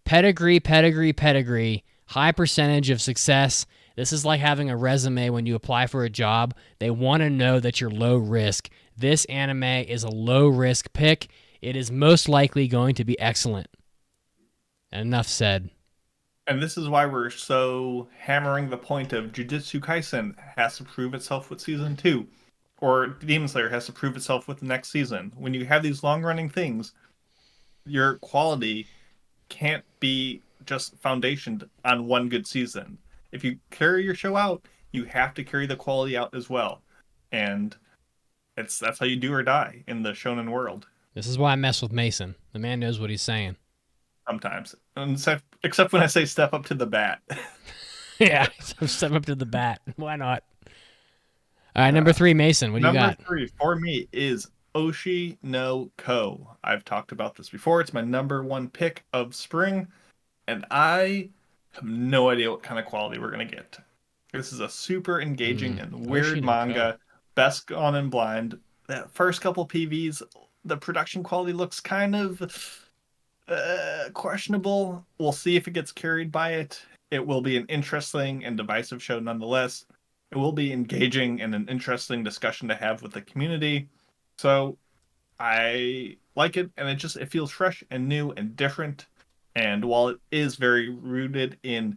Speaker 1: Pedigree, high percentage of success. This is like having a resume when you apply for a job. They want to know that you're low risk. This anime is a low risk pick. It is most likely going to be excellent. Enough said.
Speaker 3: And this is why we're so hammering the point of Jujutsu Kaisen has to prove itself with Season 2. Or Demon Slayer has to prove itself with the next season. When you have these long-running things, your quality can't be just foundationed on one good season. If you carry your show out, you have to carry the quality out as well. And that's how you do or die in the shonen world.
Speaker 1: This is why I mess with Mason. The man knows what he's saying.
Speaker 3: Sometimes. Except when I say step up to the bat.
Speaker 1: Yeah, step up to the bat. Why not? All right, number 3, Mason. What do you got?
Speaker 3: Number 3 for me is Oshi no Ko. I've talked about this before. It's my number 1 pick of spring, and I have no idea what kind of quality we're going to get. This is a super engaging and weird
Speaker 1: Oshi no
Speaker 3: manga. Best Gone in Blind. That first couple PVs, the production quality looks kind of questionable. We'll see if it gets carried by it. It will be an interesting and divisive show nonetheless. It will be engaging and an interesting discussion to have with the community. So I like it, and it feels fresh and new and different. And while it is very rooted in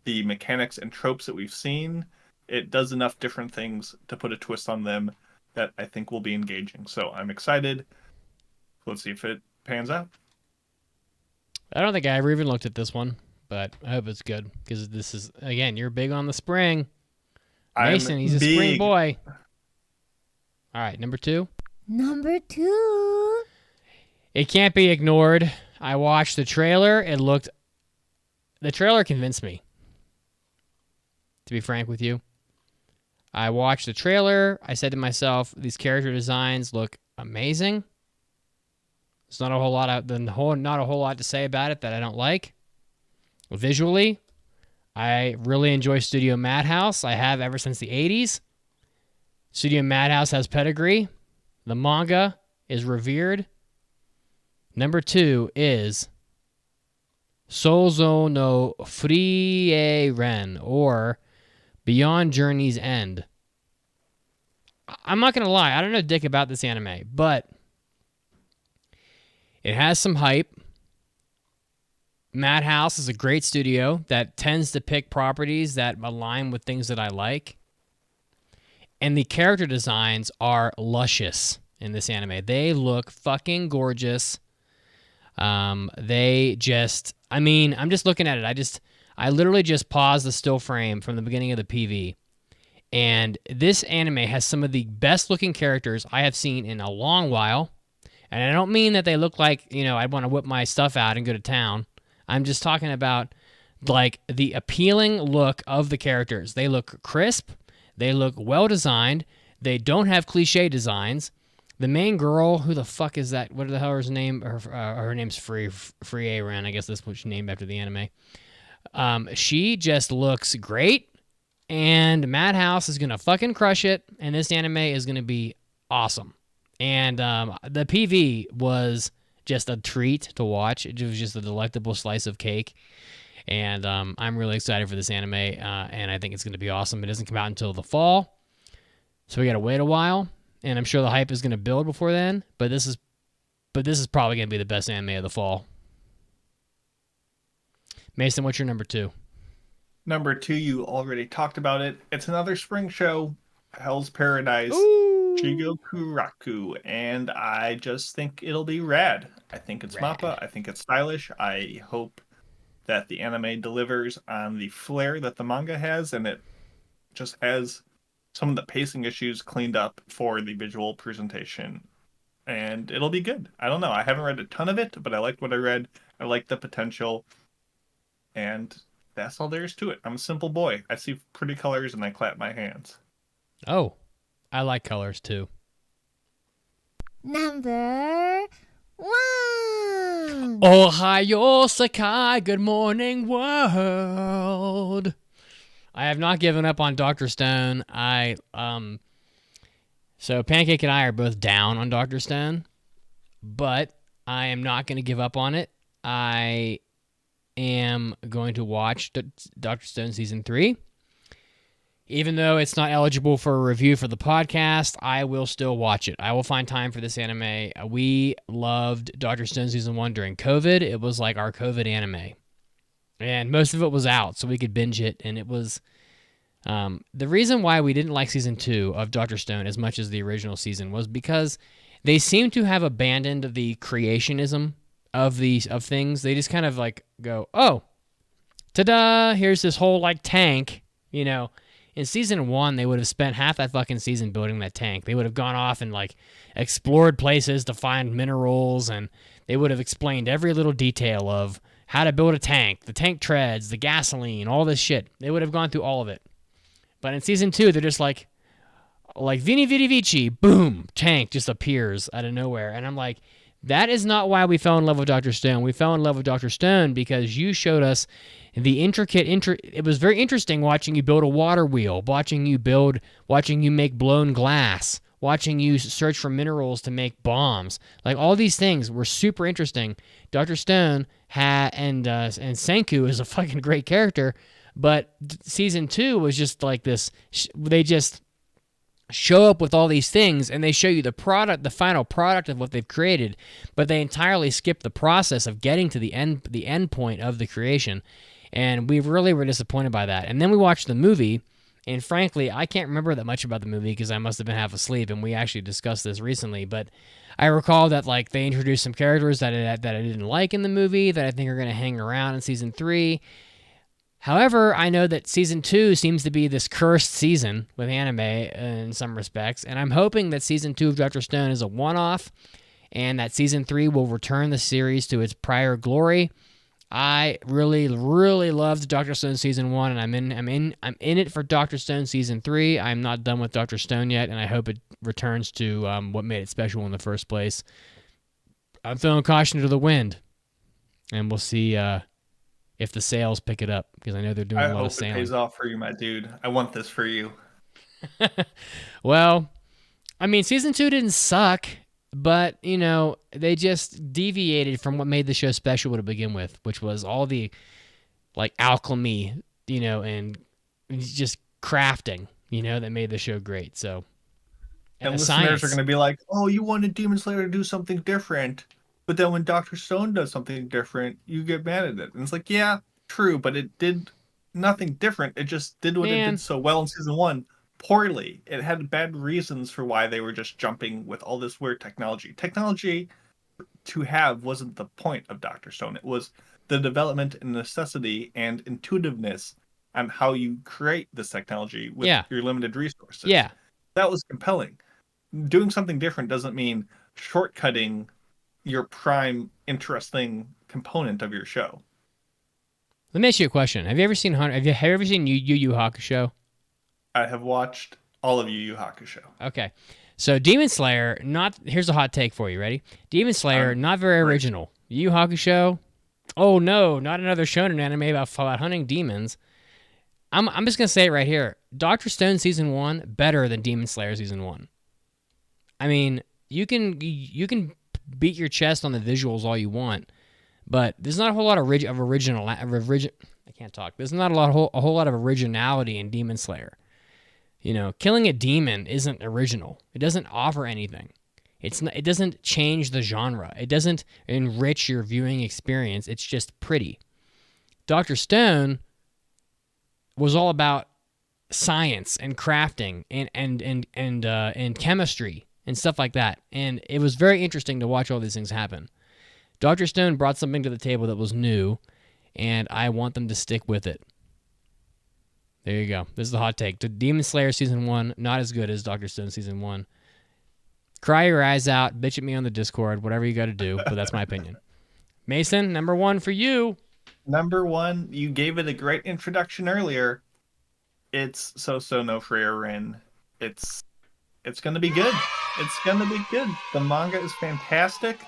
Speaker 3: the mechanics and tropes that we've seen, it does enough different things to put a twist on them that I think will be engaging. So I'm excited. Let's see if it pans out.
Speaker 1: I don't think I ever even looked at this one, but I hope it's good because this is, again, you're big on the spring. Mason, he's a spring boy. All right, number 2.
Speaker 2: Number 2.
Speaker 1: It can't be ignored. I watched the trailer. The trailer convinced me, to be frank with you. I watched the trailer. I said to myself, these character designs look amazing. There's not a whole lot to say about it that I don't like. Visually, I really enjoy Studio Madhouse. I have ever since the 80s. Studio Madhouse has pedigree. The manga is revered. Number 2 is Souzo no Frieren, or Beyond Journey's End. I'm not going to lie, I don't know dick about this anime, but it has some hype. Madhouse is a great studio that tends to pick properties that align with things that I like. And the character designs are luscious in this anime. They look fucking gorgeous. I'm just looking at it. I literally just paused the still frame from the beginning of the PV. And this anime has some of the best looking characters I have seen in a long while. And I don't mean that they look like, I'd want to whip my stuff out and go to town. I'm just talking about like the appealing look of the characters. They look crisp. They look well designed. They don't have cliche designs. The main girl, who the fuck is that? What the hell is her name? Her name's Free Aren. I guess that's what she's named after the anime. She just looks great, and Madhouse is gonna fucking crush it, and this anime is gonna be awesome. And the PV was just a treat to watch. It was just a delectable slice of cake, and I'm really excited for this anime, and I think it's gonna be awesome. It doesn't come out until the fall, so we gotta wait a while. And I'm sure the hype is going to build before then, but this is probably going to be the best anime of the fall. Mason, what's your number 2?
Speaker 3: Number 2, you already talked about it. It's another spring show, Hell's Paradise, Shigokuraku, and I just think it'll be rad. I think it's MAPPA. I think it's stylish. I hope that the anime delivers on the flair that the manga has, and it just has some of the pacing issues cleaned up for the visual presentation, and it'll be good. I don't know. I haven't read a ton of it, but I liked what I read. I like the potential, and that's all there is to it. I'm a simple boy. I see pretty colors and I clap my hands.
Speaker 1: Oh, I like colors too.
Speaker 2: Number 1.
Speaker 1: Ohio Sakai, good morning world. I have not given up on Dr. Stone. So Pancake and I are both down on Dr. Stone, but I am not going to give up on it. I am going to watch Dr. Stone Season 3. Even though it's not eligible for a review for the podcast, I will still watch it. I will find time for this anime. We loved Dr. Stone Season 1 during COVID. It was like our COVID anime. And most of it was out, so we could binge it. And it was the reason why we didn't like Season 2 of Dr. Stone as much as the original season was because they seem to have abandoned the creationism of things. They just kind of like go, oh, ta-da, here's this whole like tank, In Season 1, they would have spent half that fucking season building that tank. They would have gone off and like explored places to find minerals, and they would have explained every little detail of how to build a tank, the tank treads, the gasoline, all this shit. They would have gone through all of it. But in season 2, they're just like Vini Vidi Vici, boom, tank just appears out of nowhere. And I'm like, that is not why we fell in love with Dr. Stone. We fell in love with Dr. Stone because you showed us the it was very interesting watching you build a water wheel, watching you make blown glass, watching you search for minerals to make bombs. Like, all these things were super interesting. Dr. Stone and Senku is a fucking great character, but season 2 was just like this. They just show up with all these things and they show you the final product of what they've created, but they entirely skip the process of getting to the end point of the creation. And we really were disappointed by that. And then we watched the movie, and frankly, I can't remember that much about the movie because I must have been half asleep, and we actually discussed this recently, but I recall that like they introduced some characters that I didn't like in the movie that I think are going to hang around in season 3. However, I know that season 2 seems to be this cursed season with anime in some respects, and I'm hoping that season 2 of Dr. Stone is a one-off, and that season 3 will return the series to its prior glory. I really, really loved Dr. Stone season 1, and I'm in it for Dr. Stone season 3. I'm not done with Dr. Stone yet, and I hope it returns to what made it special in the first place. I'm throwing caution to the wind, and we'll see if the sales pick it up, because I know they're doing a lot of sailing.
Speaker 3: I hope it pays off for you, my dude. I want this for you.
Speaker 1: Well, I mean, season 2 didn't suck, but, you know, they just deviated from what made the show special to begin with, which was all the, like, alchemy, you know, and just crafting, you know, that made the show great. So,
Speaker 3: and listeners are going to be like, oh, you wanted Demon Slayer to do something different. But then when Dr. Stone does something different, you get mad at it. And it's like, yeah, true, but it did nothing different. It just did what it did so well in season 1 poorly. It had bad reasons for why they were just jumping with all this weird technology. Technology to have wasn't the point of Dr. Stone. It was the development and necessity and intuitiveness on how you create this technology with your limited resources.
Speaker 1: Yeah.
Speaker 3: That was compelling. Doing something different doesn't mean shortcutting your prime interesting component of your show.
Speaker 1: Let me ask you a question. Have you ever seen Yu Yu Hakusho?
Speaker 3: I have watched all of Yu Yu Hakusho.
Speaker 1: Okay. So Demon Slayer, here's a hot take for you. Ready? Demon Slayer, not very original. Yu Yu Hakusho, oh no, not another shonen anime about hunting demons. I'm just gonna say it right here. Dr. Stone season 1 better than Demon Slayer season 1. I mean, you can beat your chest on the visuals all you want, but there's not a whole lot of original. I can't talk. There's not a whole lot of originality in Demon Slayer. You know, killing a demon isn't original. It doesn't offer anything. It doesn't change the genre. It doesn't enrich your viewing experience. It's just pretty. Dr. Stone was all about science and crafting and chemistry and stuff like that. And it was very interesting to watch all these things happen. Dr. Stone brought something to the table that was new, and I want them to stick with it. There you go. This is the hot take. Demon Slayer season 1, not as good as Dr. Stone season 1. Cry your eyes out, bitch at me on the Discord, whatever you got to do, but that's my opinion. Mason, number 1 for you.
Speaker 3: Number 1, you gave it a great introduction earlier. It's So no Frieren. It's going to be good. It's going to be good. The manga is fantastic.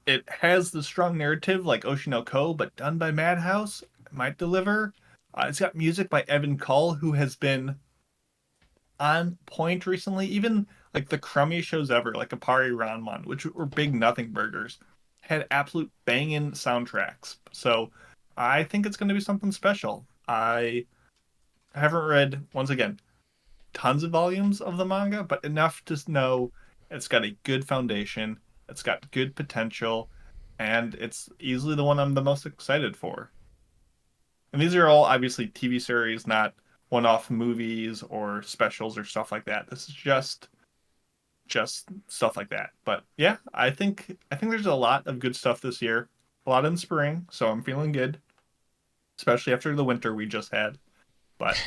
Speaker 3: It has the strong narrative like Oshinoko, but done by Madhouse. It might deliver. It's got music by Evan Cull, who has been on point recently. Even like the crummiest shows ever, like Apari Ranman, which were big nothing burgers, had absolute banging soundtracks. So I think it's going to be something special. I haven't read, once again, tons of volumes of the manga, but enough to know it's got a good foundation, it's got good potential, and it's easily the one I'm the most excited for. And these are all obviously TV series, not one-off movies or specials or stuff like that. This is just stuff like that. But yeah, I think there's a lot of good stuff this year. A lot in spring, so I'm feeling good, especially after the winter we just had. But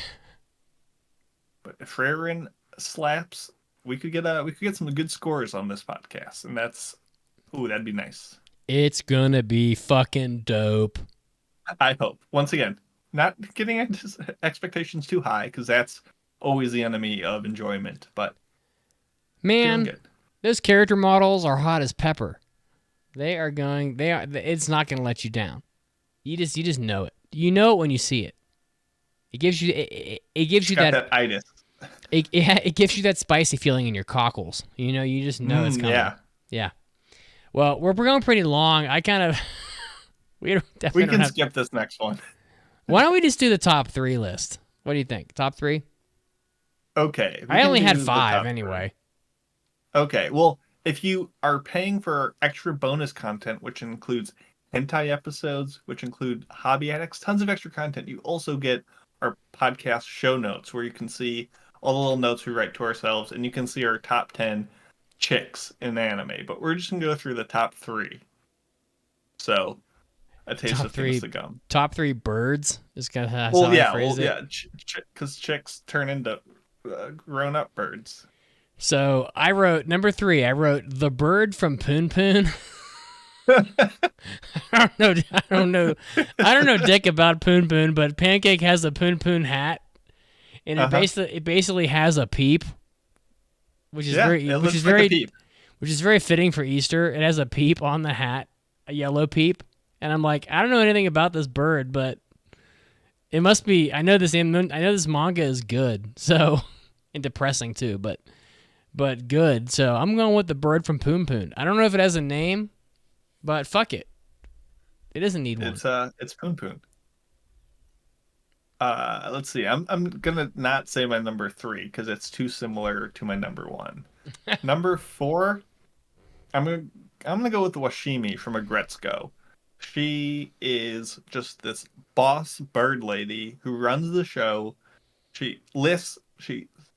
Speaker 3: if Frieren slaps, we could get some good scores on this podcast, and that'd be nice.
Speaker 1: It's gonna be fucking dope.
Speaker 3: I hope. Once again, not getting expectations too high, because that's always the enemy of enjoyment. But feeling
Speaker 1: Man,
Speaker 3: good.
Speaker 1: those character models are hot as pepper. It's not gonna let you down. You just know it. You know it when you see it. It gives you that
Speaker 3: itis.
Speaker 1: It gives you that spicy feeling in your cockles. You know, you just know it's coming. Yeah. Well, we're going pretty long. I kind of we
Speaker 3: can skip this next one.
Speaker 1: Why don't we just do the top 3 list? What do you think? Top 3?
Speaker 3: Okay.
Speaker 1: I only had 5 anyway.
Speaker 3: Okay. Well, if you are paying for extra bonus content, which includes hentai episodes, which include Hobby Addicts, tons of extra content, you also get our podcast show notes where you can see all the little notes we write to ourselves, and you can see our top 10 chicks in anime. But we're just going to go through the top 3. So, a taste of things to come.
Speaker 1: Top 3 birds is kind of how I phrase it.
Speaker 3: Because chicks turn into grown-up birds.
Speaker 1: So I wrote number 3. I wrote the bird from Poon Poon. I don't know dick about Poon Poon, but Pancake has a Poon Poon hat, and it basically has a peep, which is very fitting for Easter. It has a peep on the hat, a yellow peep, and I'm like, I don't know anything about this bird, but it must be. I know this manga is good, so and depressing too, but good. So I'm going with the bird from Poon Poon. I don't know if it has a name, but fuck it. It doesn't need one.
Speaker 3: It's Poon Poon. Let's see. I'm gonna not say my number 3 because it's too similar to my number 1. Number 4, I'm gonna go with the Washimi from Agretzko. She is just this boss bird lady who runs the show. She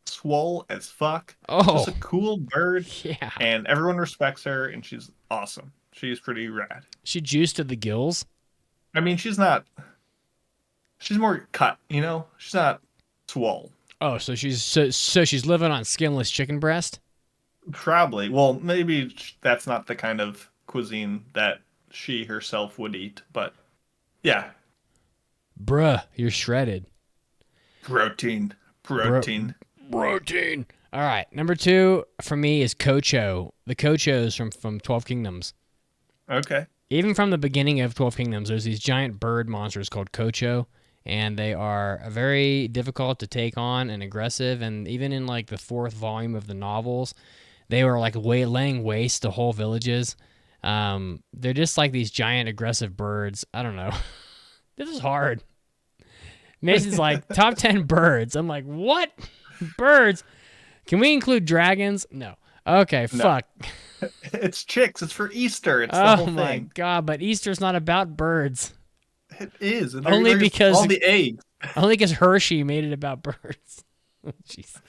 Speaker 3: swole as fuck.
Speaker 1: Oh,
Speaker 3: just a cool bird.
Speaker 1: Yeah.
Speaker 3: And everyone respects her, and she's awesome. She's pretty rad.
Speaker 1: She juiced to the gills.
Speaker 3: I mean, she's more cut, you know? She's not swole.
Speaker 1: Oh, so she's living on skinless chicken breast?
Speaker 3: Probably. Well, maybe that's not the kind of cuisine that she herself would eat, but yeah.
Speaker 1: Bruh, you're shredded.
Speaker 3: Protein.
Speaker 1: All right, number 2 for me is Kocho. The Kochos from 12 Kingdoms.
Speaker 3: Okay.
Speaker 1: Even from the beginning of 12 Kingdoms, there's these giant bird monsters called Kocho, and they are very difficult to take on and aggressive, and even in like the 4th volume of the novels, they were like laying waste to whole villages. They're just like these giant aggressive birds. I don't know. This is hard. Mason's like, top 10 birds. I'm like, what? Birds? Can we include dragons? No. Okay,
Speaker 3: no.
Speaker 1: Fuck.
Speaker 3: It's chicks. It's for Easter. It's the whole thing. Oh my
Speaker 1: God, but Easter's not about birds.
Speaker 3: It is.
Speaker 1: Only because
Speaker 3: all the eggs.
Speaker 1: Only because Hershey made it about birds. Jesus.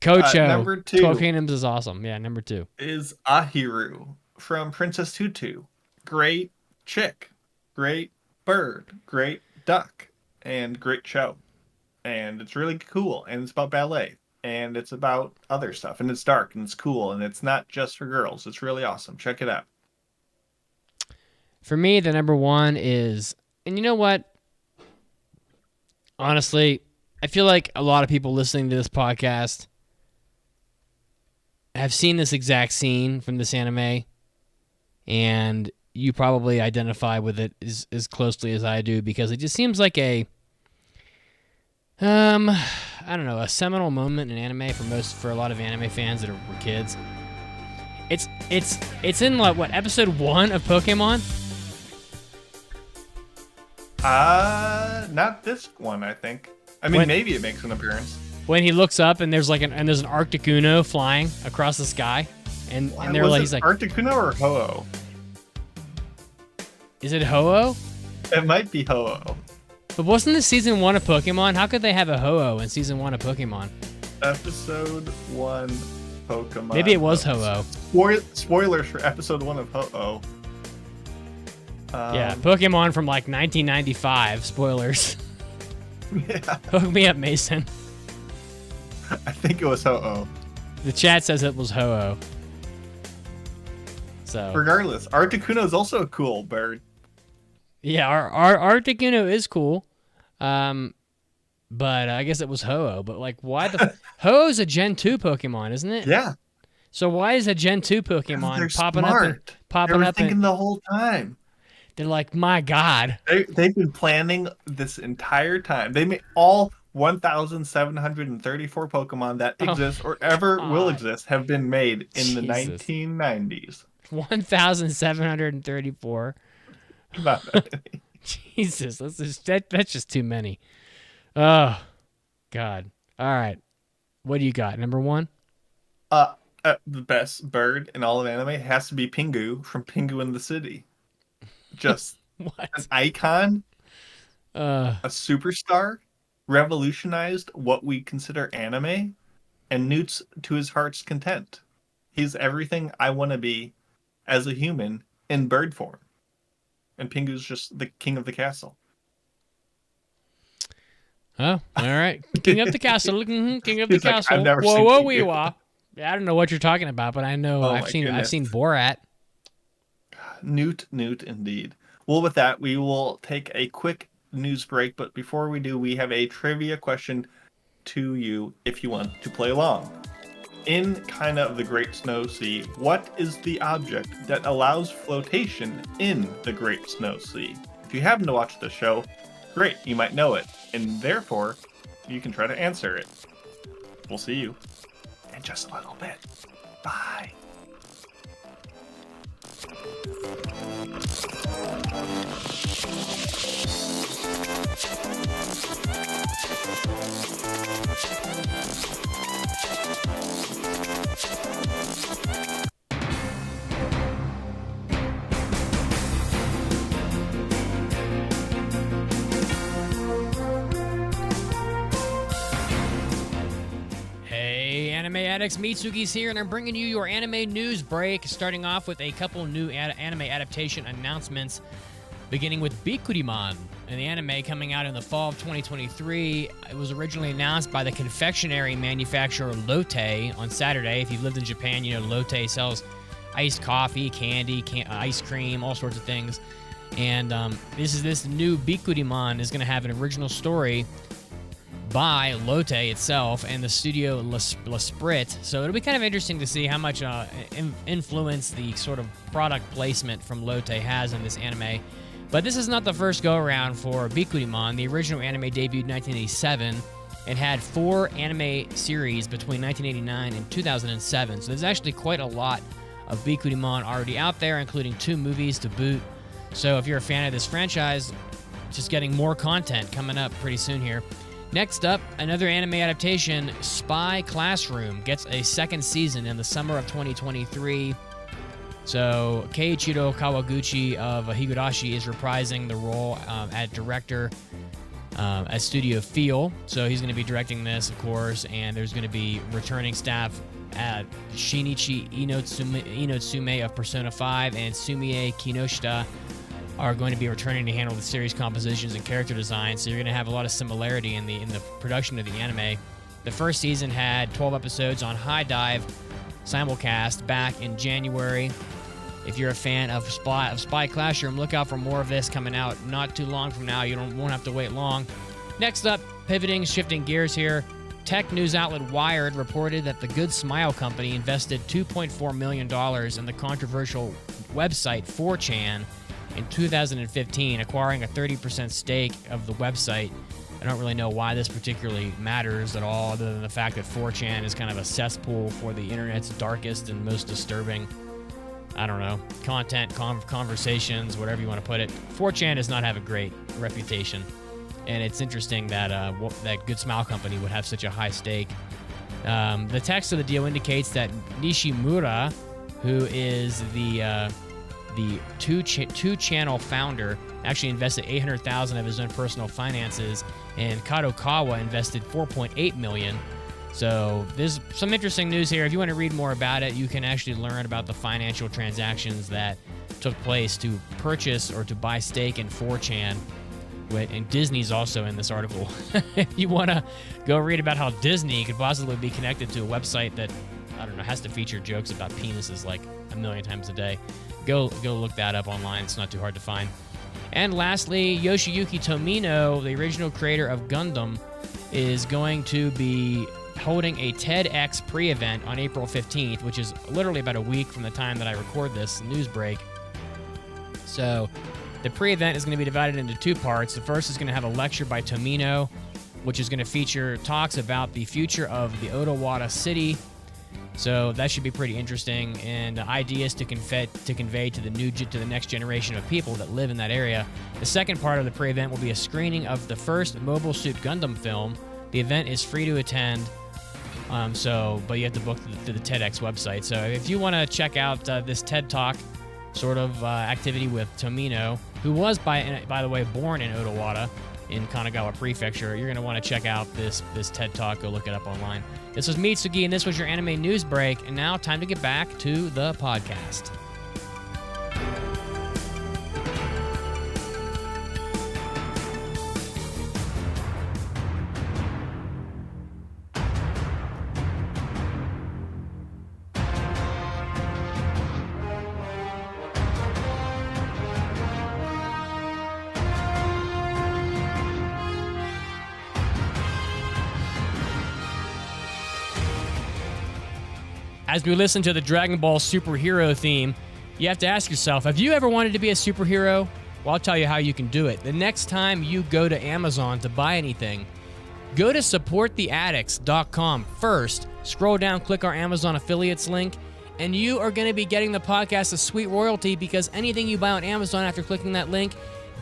Speaker 1: Kocho.
Speaker 3: Number 2.
Speaker 1: 12 Kingdoms is awesome. Yeah, number 2.
Speaker 3: Is Ahiru from Princess Tutu. Great chick. Great bird. Great duck. And great show. And it's really cool. And it's about ballet. And it's about other stuff. And it's dark. And it's cool. And it's not just for girls. It's really awesome. Check it out.
Speaker 1: For me, the number 1 is... And you know what? Honestly, I feel like a lot of people listening to this podcast have seen this exact scene from this anime. And you probably identify with it as closely as I do, because it just seems like a I don't know, a seminal moment in anime for a lot of anime fans that were kids. It's in what episode 1 of Pokemon?
Speaker 3: Not this one, I think. I mean, maybe it makes an appearance.
Speaker 1: When he looks up and there's an Arctic Uno flying across the sky, and they're like, he's like,
Speaker 3: Arctic Uno or Ho-Oh?
Speaker 1: Is it Ho-Oh?
Speaker 3: It might be Ho-Oh.
Speaker 1: But wasn't this season 1 of Pokemon? How could they have a Ho-Oh in season 1 of Pokemon?
Speaker 3: Episode 1 Pokemon.
Speaker 1: Maybe it was Ho-Oh.
Speaker 3: Spoilers for episode 1 of Ho-Oh.
Speaker 1: Yeah, Pokemon from like 1995. Spoilers.
Speaker 3: Yeah.
Speaker 1: Hook me up, Mason.
Speaker 3: I think it was Ho-Oh.
Speaker 1: The chat says it was Ho-Oh. So
Speaker 3: regardless, Articuno is also a cool bird.
Speaker 1: yeah, our Articuno is cool. But I guess it was Ho-Oh. But like, why the Ho-Oh's a Gen 2 Pokemon, isn't it?
Speaker 3: Yeah.
Speaker 1: So why is a Gen 2 Pokemon
Speaker 3: They're
Speaker 1: popping
Speaker 3: smart.
Speaker 1: up
Speaker 3: They were thinking the whole time.
Speaker 1: They're like, my God.
Speaker 3: They've been planning this entire time. They made all 1,734 Pokemon that exist or ever will exist have been made in the 1990s.
Speaker 1: 1,734.
Speaker 3: Not that many.
Speaker 1: Jesus, that's just too many. Oh, God. All right. What do you got? Number one?
Speaker 3: The best bird in all of anime has to be Pingu from Pingu in the City. Just
Speaker 1: What?
Speaker 3: an icon,
Speaker 1: Uh,
Speaker 3: a superstar, revolutionized what we consider anime, and newts to his heart's content. He's everything I want to be as a human in bird form. And Pingu's just the king of the castle.
Speaker 1: oh, all right. King of the castle. King of the
Speaker 3: He's like,
Speaker 1: castle.
Speaker 3: I've never
Speaker 1: whoa,
Speaker 3: seen
Speaker 1: whoa,
Speaker 3: Pingu.
Speaker 1: wee wah. Yeah, I don't know what you're talking about, but I know
Speaker 3: Oh
Speaker 1: I've
Speaker 3: my
Speaker 1: seen
Speaker 3: goodness.
Speaker 1: Borat.
Speaker 3: Newt indeed. Well, with that, we will take a quick news break. But before we do, we have a trivia question to you if you want to play along. In Kaina of the Great Snow Sea, what is the object that allows flotation in the Great Snow Sea? If you happen to watch the show, great, you might know it, and therefore, you can try to answer it. We'll see you in just a little bit. Bye.
Speaker 1: Hey, Anime Addicts, Mitsuki's here, and I'm bringing you your anime news break, starting off with a couple new anime adaptation announcements, beginning with Bikuriman, an anime coming out in the fall of 2023. It was originally announced by the confectionery manufacturer Lotte on Saturday. If you've lived in Japan, you know Lotte sells iced coffee, candy, ice cream, all sorts of things. And this new Bikuriman is going to have an original story by Lotte itself and the studio L'Esprit. So it'll be kind of interesting to see how much influence the sort of product placement from Lotte has in this anime. But this is not the first go-around for Bikuriman. The original anime debuted in 1987 and had 4 anime series between 1989 and 2007. So there's actually quite a lot of Bikuriman already out there, including 2 movies to boot. So if you're a fan of this franchise, just getting more content coming up pretty soon here. Next up, another anime adaptation, Spy Classroom, gets a second season in the summer of 2023. So Keiichiro Kawaguchi of Higurashi is reprising the role as director at Studio Feel. So he's going to be directing this, of course, and there's going to be returning staff at Shinichi Inotsume of Persona 5 and Sumie Kinoshita are going to be returning to handle the series compositions and character design, so you're going to have a lot of similarity in the production of the anime. The first season had 12 episodes on High Dive simulcast back in January. If you're a fan of Spy Classroom, look out for more of this coming out not too long from now. You won't have to wait long. Next up, shifting gears here, tech news outlet Wired reported that the Good Smile Company invested $2.4 million in the controversial website 4chan in 2015, acquiring a 30% stake of the website. I don't really know why this particularly matters at all, other than the fact that 4chan is kind of a cesspool for the internet's darkest and most disturbing, I don't know, content, conversations, whatever you want to put it. 4chan does not have a great reputation, and it's interesting that that Good Smile Company would have such a high stake. The text of the deal indicates that Nishimura, who is the two-channel founder, actually invested $800,000 of his own personal finances, and Kadokawa invested $4.8 million. So there's some interesting news here. If you want to read more about it, you can actually learn about the financial transactions that took place to purchase or to buy stake in 4chan. And Disney's also in this article. If you want to go read about how Disney could possibly be connected to a website that I don't know, has to feature jokes about penises like a million times a day. Go look that up online. It's not too hard to find. And lastly, Yoshiyuki Tomino, the original creator of Gundam, is going to be holding a TEDx pre-event on April 15th, which is literally about a week from the time that I record this news break. So the pre-event is going to be divided into two parts. The first is going to have a lecture by Tomino, which is going to feature talks about the future of the Odawara city. So that should be pretty interesting, and ideas to convey to the next generation of people that live in that area. The second part of the pre-event will be a screening of the first Mobile Suit Gundam film. The event is free to attend, but you have to book through the TEDx website. So if you want to check out this TED Talk sort of activity with Tomino, who was, by the way, born in Odawara in Kanagawa Prefecture, you're going to want to check out this TED Talk. Go look it up online. This was Mitsugi, and this was your anime news break. And now, time to get back to the podcast. As we listen to the Dragon Ball superhero theme, you have to ask yourself, have you ever wanted to be a superhero? Well, I'll tell you how you can do it. The next time you go to Amazon to buy anything, go to supporttheaddicts.com first, scroll down, click our Amazon affiliates link, and you are going to be getting the podcast a sweet royalty, because anything you buy on Amazon after clicking that link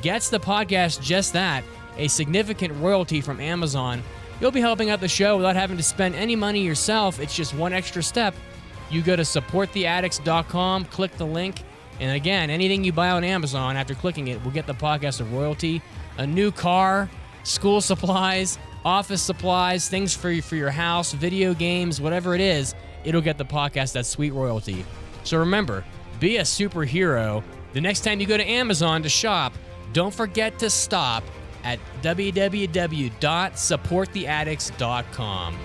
Speaker 1: gets the podcast just that, a significant royalty from Amazon. You'll be helping out the show without having to spend any money yourself. It's just one extra step. You go to supporttheaddicts.com, click the link, and again, anything you buy on Amazon after clicking it will get the podcast a royalty. A new car, school supplies, office supplies, things for your house, video games, whatever it is, it'll get the podcast that sweet royalty. So remember, be a superhero. The next time you go to Amazon to shop, don't forget to stop at www.supporttheaddicts.com.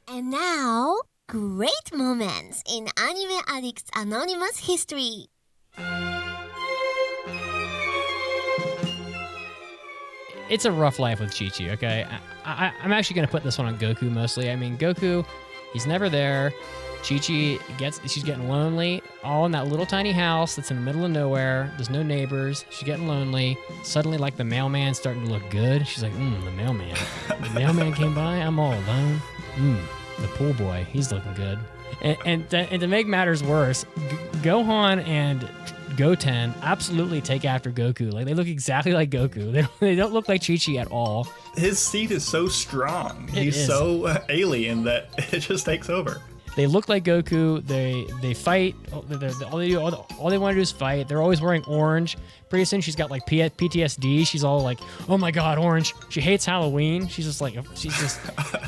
Speaker 2: And now, great moments in Anime Addicts Anonymous history.
Speaker 1: It's a rough life with Chi-Chi, okay? I'm actually going to put this one on Goku mostly. I mean, Goku, he's never there. Chi-Chi she's getting lonely, all in that little tiny house that's in the middle of nowhere. There's no neighbors. She's getting lonely. Suddenly, like, the mailman's starting to look good. She's like, the mailman. The mailman came by. I'm all alone. The pool boy, he's looking good. And to make matters worse, Gohan and Goten absolutely take after Goku. Like, they look exactly like Goku. They don't look like Chi-Chi at all.
Speaker 3: His seat is so strong. He's so alien that it just takes over.
Speaker 1: They look like Goku. They fight. All they want to do is fight. They're always wearing orange. Pretty soon she's got like PTSD. She's all like, "Oh my God, orange." She hates Halloween. She's just,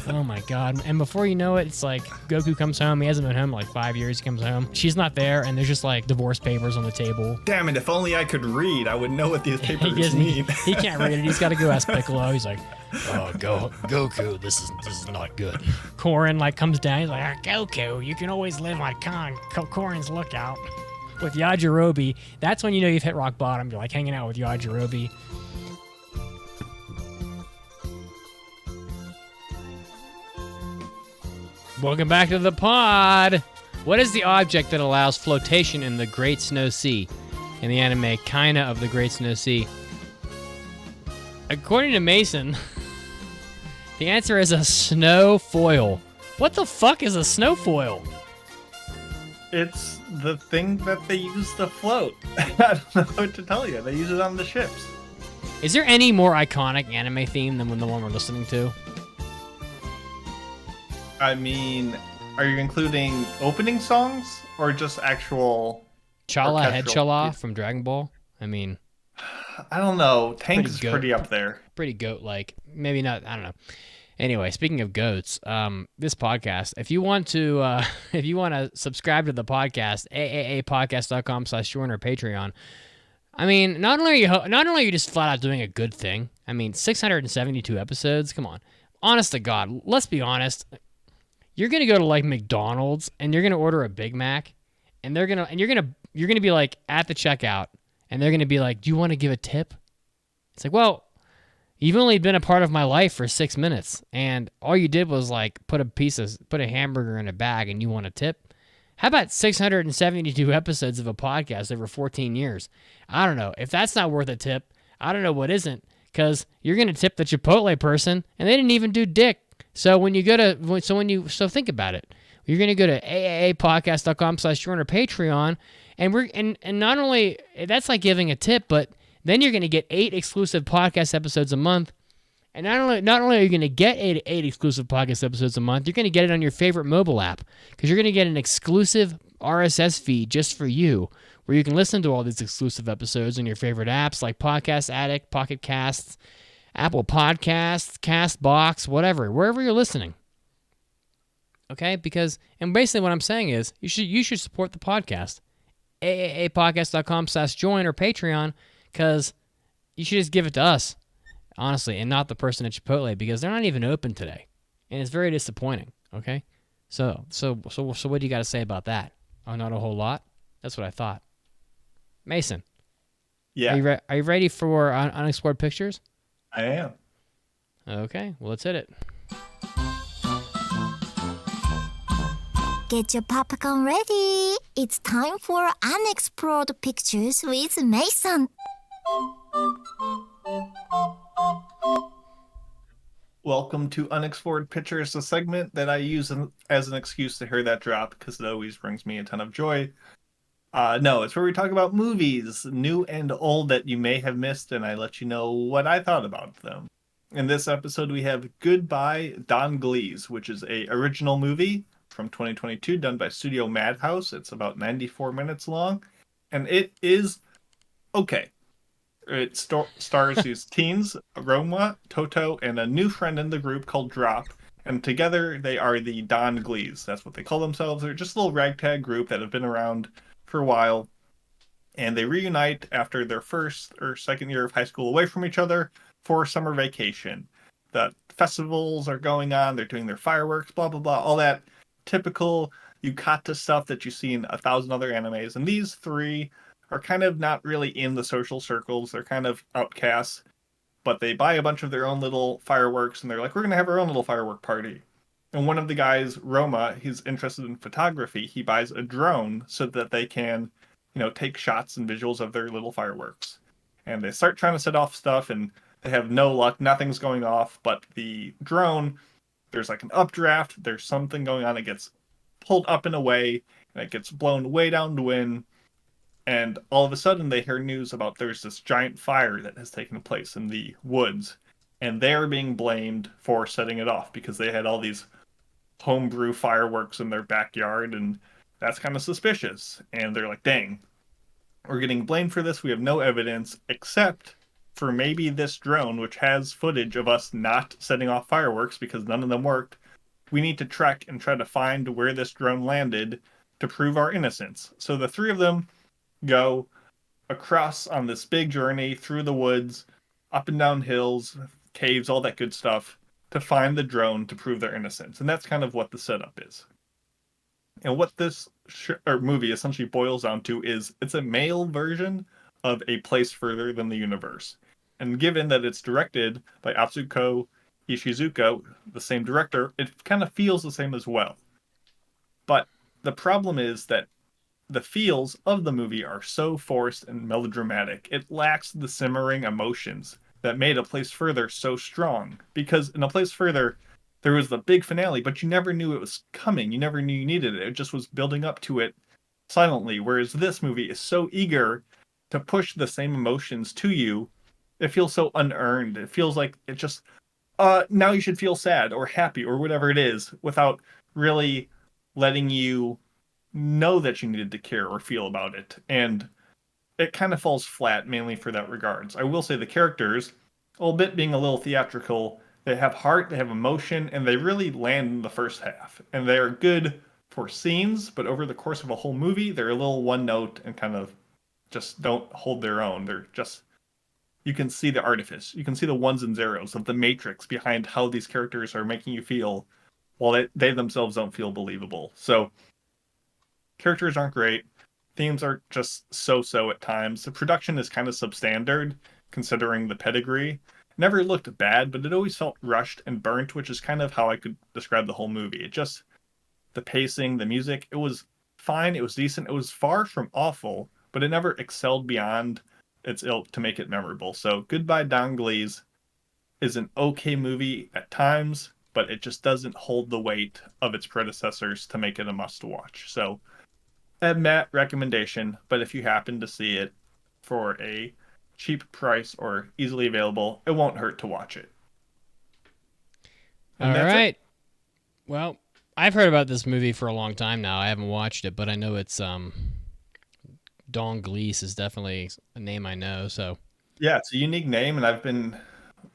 Speaker 1: oh my God. And before you know it, it's like Goku comes home. He hasn't been home in like 5 years. He comes home. She's not there, and there's just like divorce papers on the table.
Speaker 3: Damn it! If only I could read, I would know what these papers mean.
Speaker 1: He can't read it. He's got to go ask Piccolo. He's like, "Oh, Goku, this is not good." Korin like comes down. He's like, "Goku, you can always live on Korin's lookout." With Yajirobe, that's when you know you've hit rock bottom. You're like hanging out with Yajirobe. Welcome back to the pod. What is the object that allows flotation in the Great Snow Sea? In the anime Kaina of the Great Snow Sea. According to Mason, the answer is a snow foil. What the fuck is a snow foil?
Speaker 3: It's the thing that they use to float. I don't know what to tell you. They use it on the ships.
Speaker 1: Is there any more iconic anime theme than the one we're listening to?
Speaker 3: I mean, are you including opening songs or just actual
Speaker 1: Chala Head Chala from Dragon Ball? I mean,
Speaker 3: I don't know. Tank is pretty up there.
Speaker 1: Pretty goat-like. Maybe not. I don't know. Anyway, speaking of goats, this podcast, if you want to subscribe to the podcast, AAApodcast.com/join our Patreon. I mean, not only are you just flat out doing a good thing. I mean, 672 episodes. Come on, honest to God, let's be honest. You're gonna go to like McDonald's and you're gonna order a Big Mac, and you're gonna be like at the checkout, and they're gonna be like, "Do you want to give a tip?" It's like, well, you've only been a part of my life for 6 minutes, and all you did was like put a hamburger in a bag, and you want a tip. How about 672 episodes of a podcast over 14 years? I don't know. If that's not worth a tip, I don't know what isn't, because you're going to tip the Chipotle person, and they didn't even do dick. So think about it. You're going to go to AAApodcast.com/join our Patreon, and not only, that's like giving a tip, but then you're going to get 8 exclusive podcast episodes a month. And not only are you going to get eight exclusive podcast episodes a month, you're going to get it on your favorite mobile app, because you're going to get an exclusive RSS feed just for you, where you can listen to all these exclusive episodes on your favorite apps like Podcast Addict, Pocket Casts, Apple Podcasts, Castbox, wherever you're listening. Okay? And basically what I'm saying is you should support the podcast. AAApodcast.com/join or Patreon, because you should just give it to us. Honestly, and not the person at Chipotle, because they're not even open today, and it's very disappointing. Okay, so what do you got to say about that? Oh, not a whole lot. That's what I thought. Mason,
Speaker 3: Yeah,
Speaker 1: are you ready for Unexplored Pictures?
Speaker 3: I am.
Speaker 1: Okay, well, let's hit it.
Speaker 2: Get your popcorn ready. It's time for Unexplored Pictures with Mason.
Speaker 3: Welcome to Unexplored Pictures, the segment that I use as an excuse to hear that drop, because it always brings me a ton of joy. No, it's where we talk about movies, new and old, that you may have missed, and I let you know what I thought about them. In this episode, we have Goodbye, Don Glees, which is a original movie from 2022 done by Studio Madhouse. It's about 94 minutes long, and it is okay. It stars these teens, Roma, Toto, and a new friend in the group called Drop. And together they are the Don Glees. That's what they call themselves. They're just a little ragtag group that have been around for a while. And they reunite after their first or second year of high school away from each other for summer vacation. The festivals are going on. They're doing their fireworks, blah, blah, blah. All that typical yukata stuff that you see in 1,000 other animes. And these three are kind of not really in the social circles. They're kind of outcasts, but they buy a bunch of their own little fireworks, and they're like, we're going to have our own little firework party. And one of the guys, Roma, he's interested in photography. He buys a drone so that they can, take shots and visuals of their little fireworks. And they start trying to set off stuff, and they have no luck. Nothing's going off, but the drone, there's like an updraft. There's something going on. It gets pulled up and away, and it gets blown way downwind. And all of a sudden they hear news about there's this giant fire that has taken place in the woods. And they're being blamed for setting it off because they had all these homebrew fireworks in their backyard. And that's kind of suspicious. And they're like, dang, we're getting blamed for this. We have no evidence except for maybe this drone, which has footage of us not setting off fireworks because none of them worked. We need to track and try to find where this drone landed to prove our innocence. So the three of them go across on this big journey through the woods, up and down hills, caves, all that good stuff, to find the drone to prove their innocence. And that's kind of what the setup is. And what this movie essentially boils down to is it's a male version of A Place Further Than the Universe. And given that it's directed by Atsuko Ishizuka, the same director, it kind of feels the same as well. But the problem is that the feels of the movie are so forced and melodramatic. It lacks the simmering emotions that made A Place Further so strong. Because in A Place Further, there was the big finale, but you never knew it was coming. You never knew you needed it. It just was building up to it silently. Whereas this movie is so eager to push the same emotions to you. It feels so unearned. It feels like it just, now you should feel sad or happy or whatever it is, without really letting you know that you needed to care or feel about it. And it kind of falls flat mainly for that regards. I will say the characters, albeit being a little theatrical, They have heart, they have emotion, and they really land in the first half. And they are good for scenes, but over the course of a whole movie, they're a little one note and kind of just don't hold their own. They're just, you can see the artifice. You can see the ones and zeros of the matrix behind how these characters are making you feel while they themselves don't feel believable. So characters aren't great. Themes are just so-so at times. The production is kind of substandard, considering the pedigree. It never looked bad, but it always felt rushed and burnt, which is kind of how I could describe the whole movie. It just, the pacing, the music, it was fine, it was decent, it was far from awful, but it never excelled beyond its ilk to make it memorable. So Goodbye Don Glees is an okay movie at times, but it just doesn't hold the weight of its predecessors to make it a must-watch. So a Matt recommendation, but if you happen to see it for a cheap price or easily available, it won't hurt to watch it.
Speaker 1: And all right. Well, I've heard about this movie for a long time now. I haven't watched it, but I know it's Don Glees is definitely a name I know. So
Speaker 3: yeah, it's a unique name, and I've been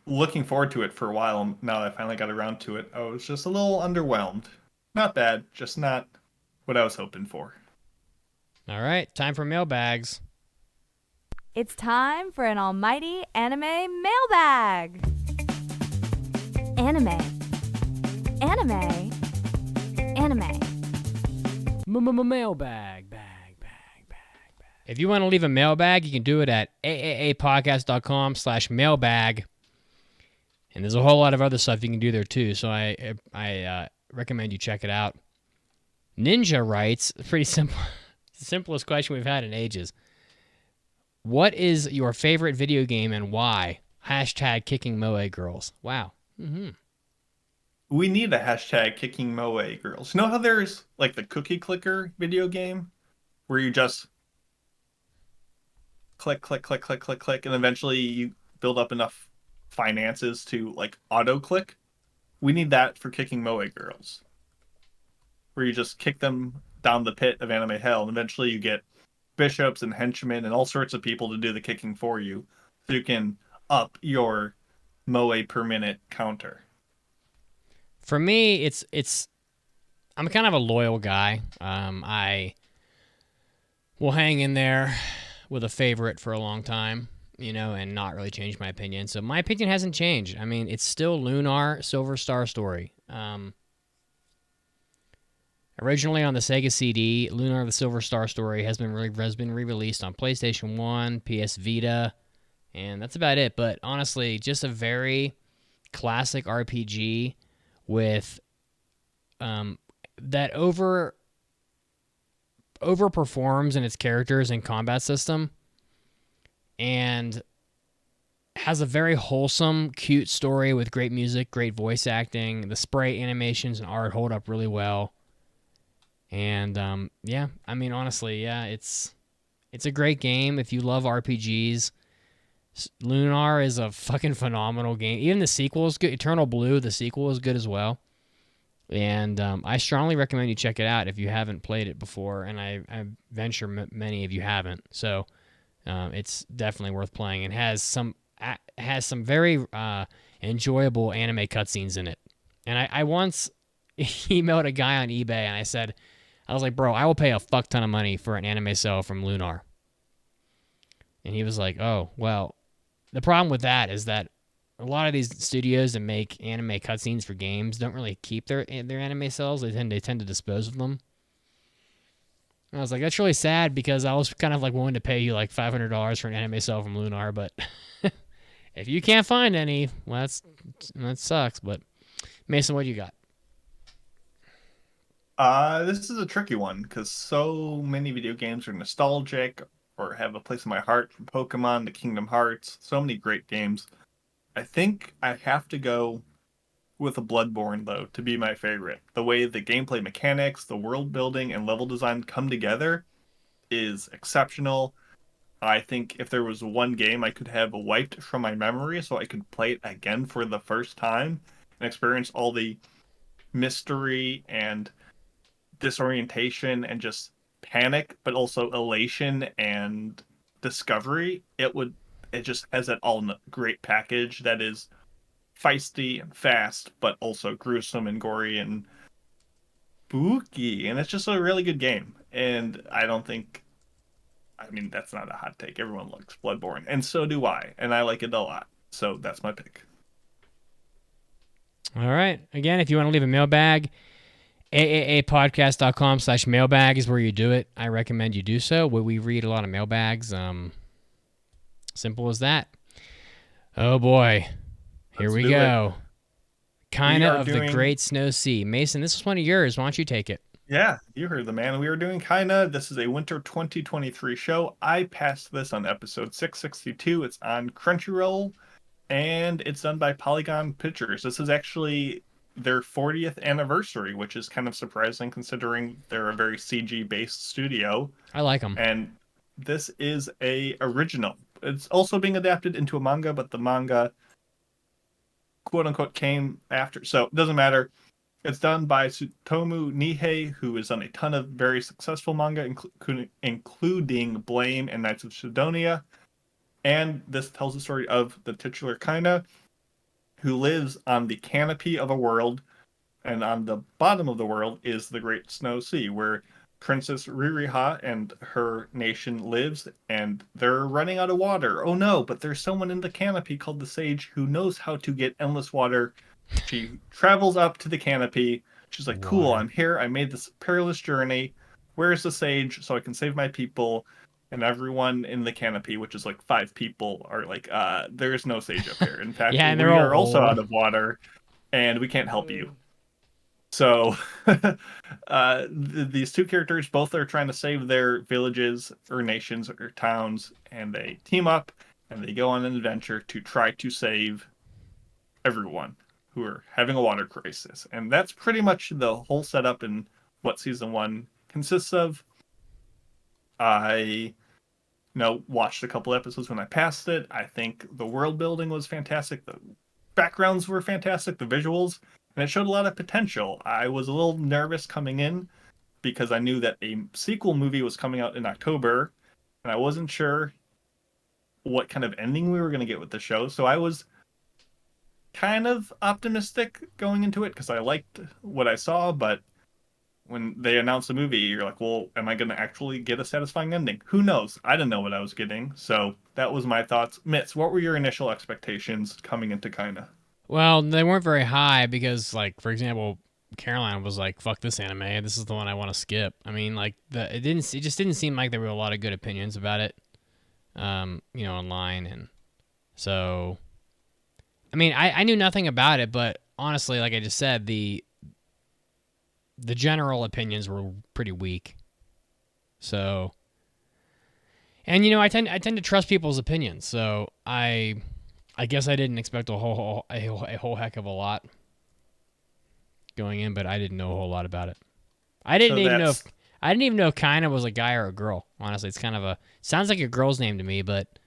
Speaker 3: looking forward to it for a while. Now that I finally got around to it, I was just a little underwhelmed. Not bad, just not what I was hoping for.
Speaker 1: All right, time for mailbags.
Speaker 4: It's time for an almighty anime mailbag. Anime.
Speaker 1: Mailbag. If you want to leave a mailbag, you can do it at aapodcast.com/mailbag. And there's a whole lot of other stuff you can do there too. So I recommend you check it out. Ninja writes, pretty simple, simplest question we've had in ages. What is your favorite video game and why? Hashtag kicking Moe girls. Wow. Mm-hmm.
Speaker 3: We need a hashtag kicking Moe girls. You know how there's like the cookie clicker video game where you just click, click, click, click, click, click, and eventually you build up enough finances to like auto click? We need that for kicking Moe girls, where you just kick them down the pit of anime hell, and eventually you get bishops and henchmen and all sorts of people to do the kicking for you, so you can up your Moe per minute counter.
Speaker 1: For me, it's I'm kind of a loyal guy. I will hang in there with a favorite for a long time, and not really change my opinion. So my opinion hasn't changed. I mean, it's still Lunar Silver Star Story. Originally on the Sega CD, Lunar the Silver Star Story has been re-released on PlayStation 1, PS Vita, and that's about it. But honestly, just a very classic RPG with that overperforms in its characters and combat system, and has a very wholesome, cute story with great music, great voice acting. The spray animations and art hold up really well. And yeah, I mean, honestly, yeah, it's a great game if you love RPGs. Lunar is a fucking phenomenal game. Even the sequel is good. Eternal Blue, the sequel is good as well. And I strongly recommend you check it out if you haven't played it before, and I venture many of you haven't. So it's definitely worth playing, and has some very enjoyable anime cutscenes in it. And I once emailed a guy on eBay, and I was like, bro, I will pay a fuck ton of money for an anime cell from Lunar. And he was like, oh, well, the problem with that is that a lot of these studios that make anime cutscenes for games don't really keep their anime cells. They tend to dispose of them. And I was like, that's really sad, because I was kind of like willing to pay you like $500 for an anime cell from Lunar, but if you can't find any, well, that sucks. But Mason, what do you got?
Speaker 3: This is a tricky one because so many video games are nostalgic or have a place in my heart, from Pokemon to Kingdom Hearts. So many great games. I think I have to go with a Bloodborne, though, to be my favorite. The way the gameplay mechanics, the world building, and level design come together is exceptional. I think if there was one game I could have wiped from my memory so I could play it again for the first time and experience all the mystery and disorientation and just panic, but also elation and discovery, it just has that all great package that is feisty and fast, but also gruesome and gory and spooky. And it's just a really good game. And I mean, that's not a hot take. Everyone likes Bloodborne, and so do I. And I like it a lot. So that's my pick.
Speaker 1: All right. Again, if you want to leave a mailbag, AAApodcast.com/mailbag is where you do it. I recommend you do so. We read a lot of mailbags. Simple as that. Oh boy. Here we go. Kaina of the Great Snow Sea. Mason, this is one of yours. Why don't you take it?
Speaker 3: Yeah, you heard the man. We are doing Kaina. This is a winter 2023 show. I passed this on episode 662. It's on Crunchyroll, and it's done by Polygon Pictures. This is actually their 40th anniversary, which is kind of surprising considering they're a very CG-based studio.
Speaker 1: I like them.
Speaker 3: And this is a original. It's also being adapted into a manga, but the manga, quote-unquote, came after. So it doesn't matter. It's done by Tsutomu Nihei, who has done a ton of very successful manga, including Blame and Knights of Sidonia. And this tells the story of the titular Kaina, who lives on the canopy of a world, and on the bottom of the world is the Great Snow Sea, where Princess Ririha and her nation lives, and they're running out of water. Oh no, but there's someone in the canopy called the Sage who knows how to get endless water. She travels up to the canopy. She's like, cool, I'm here. I made this perilous journey. Where's the Sage so I can save my people? And everyone in the canopy, which is like 5 people, are like, there's no Sage up here. In fact,
Speaker 1: yeah,
Speaker 3: we are also out of water, and we can't help you. So these two characters both are trying to save their villages or nations or towns, and they team up, and they go on an adventure to try to save everyone who are having a water crisis. And that's pretty much the whole setup and what season 1 consists of. I watched a couple episodes when I passed it. I think the world building was fantastic. The backgrounds were fantastic. The visuals, and it showed a lot of potential. I was a little nervous coming in because I knew that a sequel movie was coming out in October, and I wasn't sure what kind of ending we were going to get with the show. So I was kind of optimistic going into it because I liked what I saw, but when they announced the movie, you're like, well, am I going to actually get a satisfying ending? Who knows? I didn't know what I was getting. So that was my thoughts. Mitz, what were your initial expectations coming into Kaina?
Speaker 1: Well, they weren't very high because, like, for example, Caroline was like, fuck this anime. This is the one I want to skip. I mean, like, it just didn't seem like there were a lot of good opinions about it, online. And so, I mean, I knew nothing about it, but honestly, like I just said, the general opinions were pretty weak. So, and I tend to trust people's opinions. So I guess I didn't expect a whole heck of a lot going in, but I didn't know a whole lot about it. I didn't even know if Kaina was a guy or a girl. Honestly, it's kind of sounds like a girl's name to me, but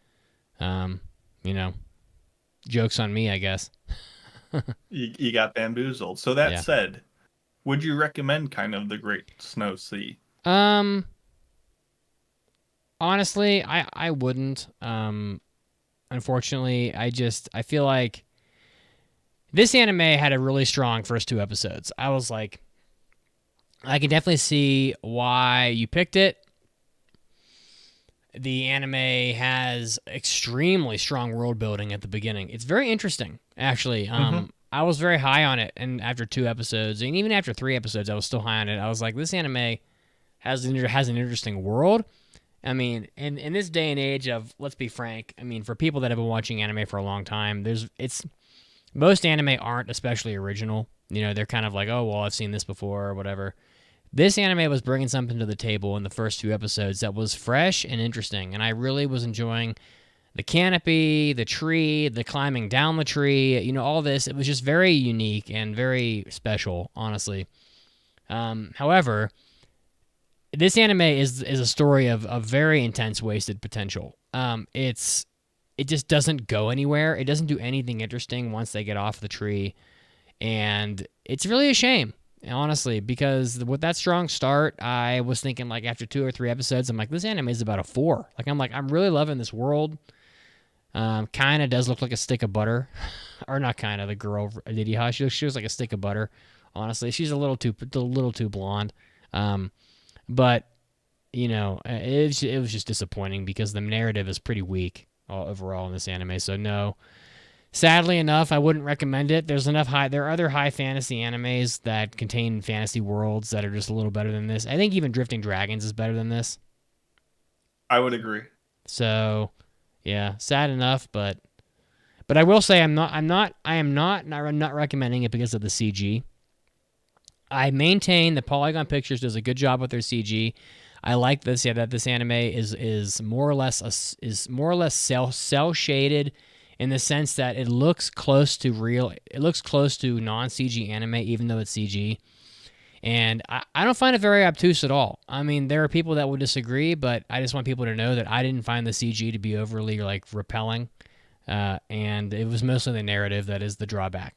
Speaker 1: joke's on me, I guess.
Speaker 3: you got bamboozled. So that said, would you recommend kind of the Great Snow Sea?
Speaker 1: Honestly, I wouldn't. Unfortunately, I feel like this anime had a really strong first 2 episodes. I was like, I can definitely see why you picked it. The anime has extremely strong world building at the beginning. It's very interesting, actually. I was very high on it, and after 2 episodes, and even after 3 episodes, I was still high on it. I was like, this anime has an interesting world. I mean, in this day and age of, let's be frank, I mean, for people that have been watching anime for a long time, most anime aren't especially original. They're kind of like, oh, well, I've seen this before or whatever. This anime was bringing something to the table in the first 2 episodes that was fresh and interesting, and I really was enjoying the canopy, the tree, the climbing down the tree, all this. It was just very unique and very special, honestly. However, this anime is a story of very intense wasted potential. It just doesn't go anywhere. It doesn't do anything interesting once they get off the tree, and it's really a shame, honestly, because with that strong start, I was thinking, like, after 2 or 3 episodes, I'm like, this anime is about a 4. I'm really loving this world. Kaina does look like a stick of butter. Or not Kaina, the girl, Lydia. She looks like a stick of butter. Honestly, she's a little too blonde. But it was just disappointing because the narrative is pretty weak overall in this anime. So no, sadly enough, I wouldn't recommend it. There are other high fantasy animes that contain fantasy worlds that are just a little better than this. I think even Drifting Dragons is better than this.
Speaker 3: I would agree.
Speaker 1: So, yeah, sad enough, but I will say I'm not recommending it because of the CG. I maintain that Polygon Pictures does a good job with their CG. I like this. Yeah, that this anime is more or less cell shaded in the sense that it looks close to real. It looks close to non-CG anime, even though it's CG. And I don't find it very obtuse at all. I mean, there are people that would disagree, but I just want people to know that I didn't find the CG to be overly repelling, and it was mostly the narrative that is the drawback.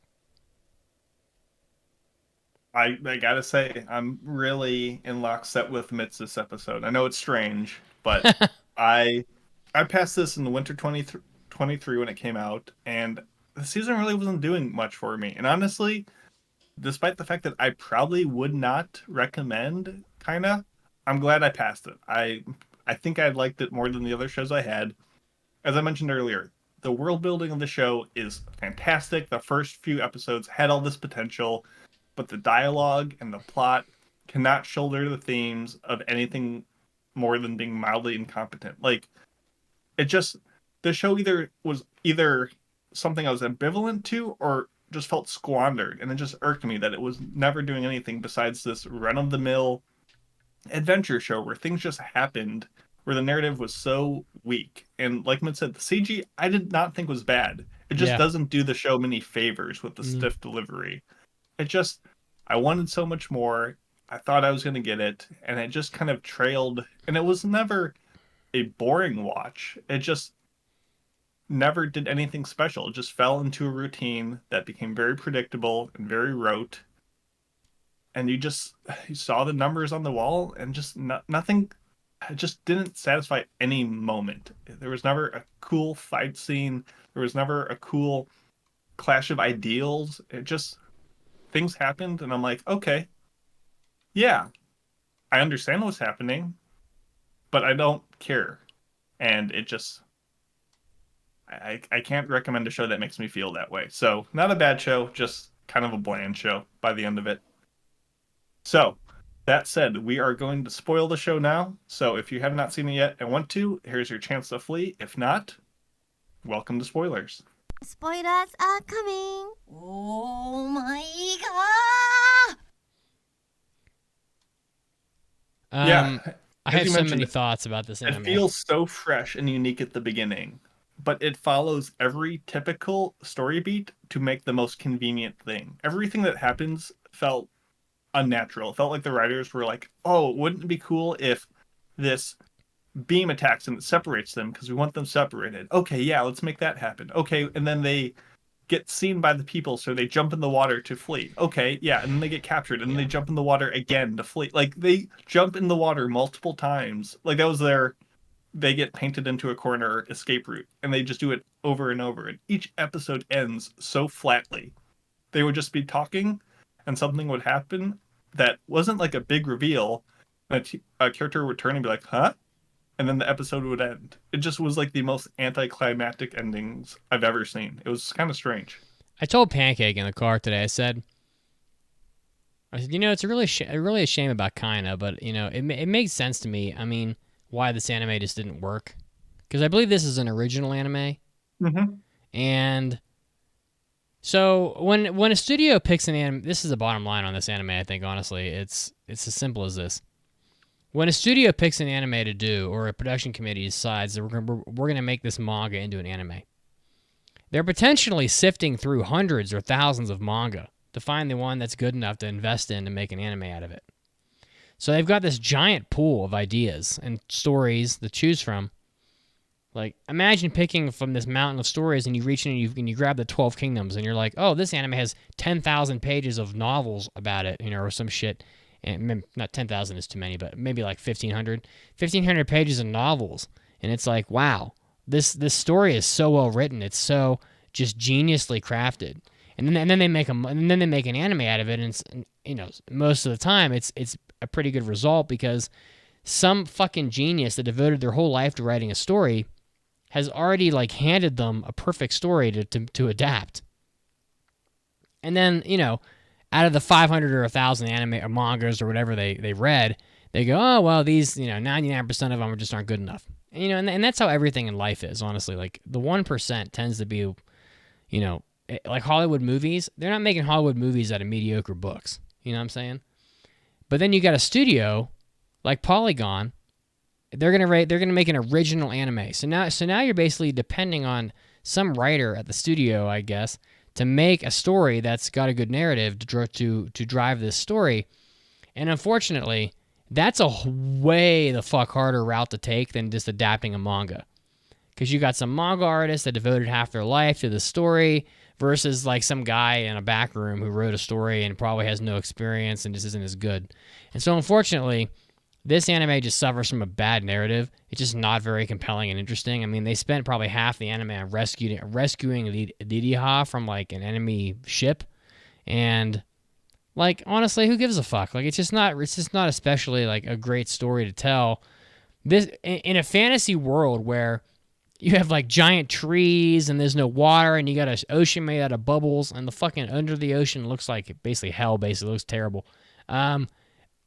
Speaker 3: I gotta say, I'm really in lockstep with Mitz this episode. I know it's strange, but I passed this in the winter 2023 when it came out, and the season really wasn't doing much for me. And honestly, despite the fact that I probably would not recommend Kaina, I'm glad I passed it. I think I liked it more than the other shows I had. As I mentioned earlier, the world building of the show is fantastic. The first few episodes had all this potential, but the dialogue and the plot cannot shoulder the themes of anything more than being mildly incompetent. Like, the show was either something I was ambivalent to or just felt squandered, and it just irked me that it was never doing anything besides this run-of-the-mill adventure show where things just happened, where the narrative was so weak. And like Mint said, the CG I did not think was bad. It just doesn't do the show many favors with the stiff delivery. I wanted so much more. I thought I was going to get it, and it just kind of trailed, and it was never a boring watch. It just never did anything special. It just fell into a routine that became very predictable and very rote. And you saw the numbers on the wall, and just nothing. It just didn't satisfy any moment. There was never a cool fight scene. There was never a cool clash of ideals. Things happened, and I'm like, okay, yeah, I understand what's happening, but I don't care. And I can't recommend a show that makes me feel that way. So, not a bad show, just kind of a bland show by the end of it. So, that said, we are going to spoil the show now. So, if you have not seen it yet and want to, here's your chance to flee. If not, welcome to spoilers.
Speaker 2: Spoilers are coming. Oh my god!
Speaker 3: Yeah.
Speaker 1: I have so many thoughts about this anime.
Speaker 3: It feels so fresh and unique at the beginning, but it follows every typical story beat to make the most convenient thing. Everything that happens felt unnatural. It felt like the writers were like, oh, wouldn't it be cool if this beam attacks and it separates them because we want them separated. Okay, yeah, let's make that happen. Okay, and then they get seen by the people, so they jump in the water to flee. Okay, yeah, and then they get captured, and then they jump in the water again to flee. Like, they jump in the water multiple times. Like, that was they get painted into a corner escape route, and they just do it over and over. And each episode ends so flatly. They would just be talking, and something would happen that wasn't like a big reveal. And a character would turn and be like, huh? And then the episode would end. It just was like the most anticlimactic endings I've ever seen. It was kind of strange.
Speaker 1: I told Pancake in the car today, I said, it's really a shame about Kaina, but, it makes sense to me. I mean, why this anime just didn't work. Because I believe this is an original anime.
Speaker 3: Mm-hmm.
Speaker 1: And so when a studio picks an anime, this is the bottom line on this anime, I think, honestly. It's as simple as this. When a studio picks an anime to do, or a production committee decides that we're going to make this manga into an anime, they're potentially sifting through hundreds or thousands of manga to find the one that's good enough to invest in to make an anime out of it. So they've got this giant pool of ideas and stories to choose from. Like, imagine picking from this mountain of stories, and you reach in and you grab the 12 Kingdoms, and you're like, oh, this anime has 10,000 pages of novels about it, or some shit. And not 10,000 is too many, but maybe like 1,500 pages of novels. And it's like, wow, this story is so well written. It's so just geniusly crafted. And then they make an anime out of it, and it's, most of the time it's a pretty good result because some fucking genius that devoted their whole life to writing a story has already like handed them a perfect story to adapt. And then, out of the 500 or 1,000 anime or mangas or whatever they read, they go, oh, well, these, 99% of them just aren't good enough. And, and that's how everything in life is, honestly. Like, the 1% tends to be, like Hollywood movies. They're not making Hollywood movies out of mediocre books. You know what I'm saying? But then you got a studio like Polygon. They're gonna make an original anime. So now you're basically depending on some writer at the studio, I guess, to make a story that's got a good narrative to drive this story. And unfortunately, that's a way the fuck harder route to take than just adapting a manga. Because you got some manga artists that devoted half their life to the story versus like some guy in a back room who wrote a story and probably has no experience and just isn't as good. And so unfortunately, this anime just suffers from a bad narrative. It's just not very compelling and interesting. I mean, they spent probably half the anime on rescuing Lidiha from like an enemy ship. And like, honestly, who gives a fuck? Like, it's just not especially like a great story to tell. This in a fantasy world where you have like giant trees and there's no water and you got an ocean made out of bubbles and the fucking under the ocean looks like basically hell. Basically, it looks terrible.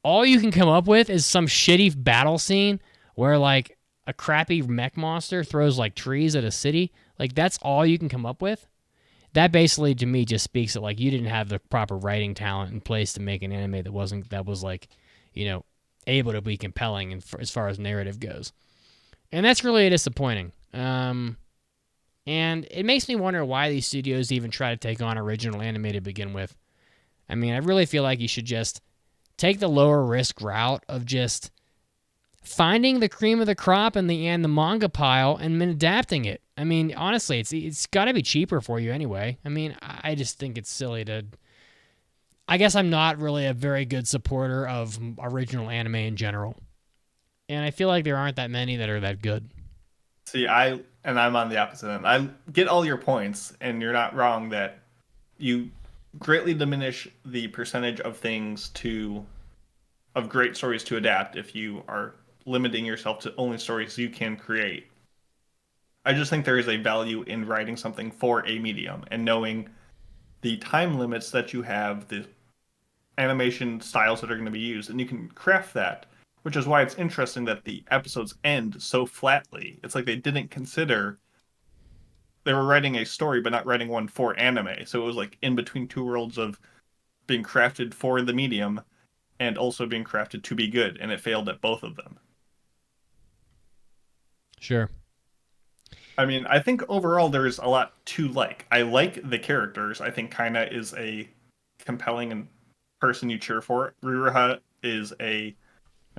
Speaker 1: All you can come up with is some shitty battle scene where like a crappy mech monster throws like trees at a city. Like, that's all you can come up with. That basically to me just speaks that like you didn't have the proper writing talent in place to make an anime that was like, able to be compelling and as far as narrative goes. And that's really disappointing. And it makes me wonder why these studios even try to take on original anime to begin with. I mean, I really feel like you should just take the lower risk route of just finding the cream of the crop in the manga pile and then adapting it. I mean, honestly, it's got to be cheaper for you anyway. I mean, I just think it's silly to... I guess I'm not really a very good supporter of original anime in general. And I feel like there aren't that many that are that good.
Speaker 3: See, I'm on the opposite end. I get all your points, and you're not wrong that you greatly diminish the percentage of great stories to adapt if you are limiting yourself to only stories you can create. I just think there is a value in writing something for a medium and knowing the time limits that you have, the animation styles that are going to be used, and you can craft that, which is why it's interesting that the episodes end so flatly. It's like they didn't consider... They were writing a story, but not writing one for anime. So it was like in between two worlds of being crafted for the medium and also being crafted to be good, and it failed at both of them.
Speaker 1: Sure.
Speaker 3: I mean, I think overall there's a lot to like. I like the characters. I think Kaina is a compelling person you cheer for. Riruha is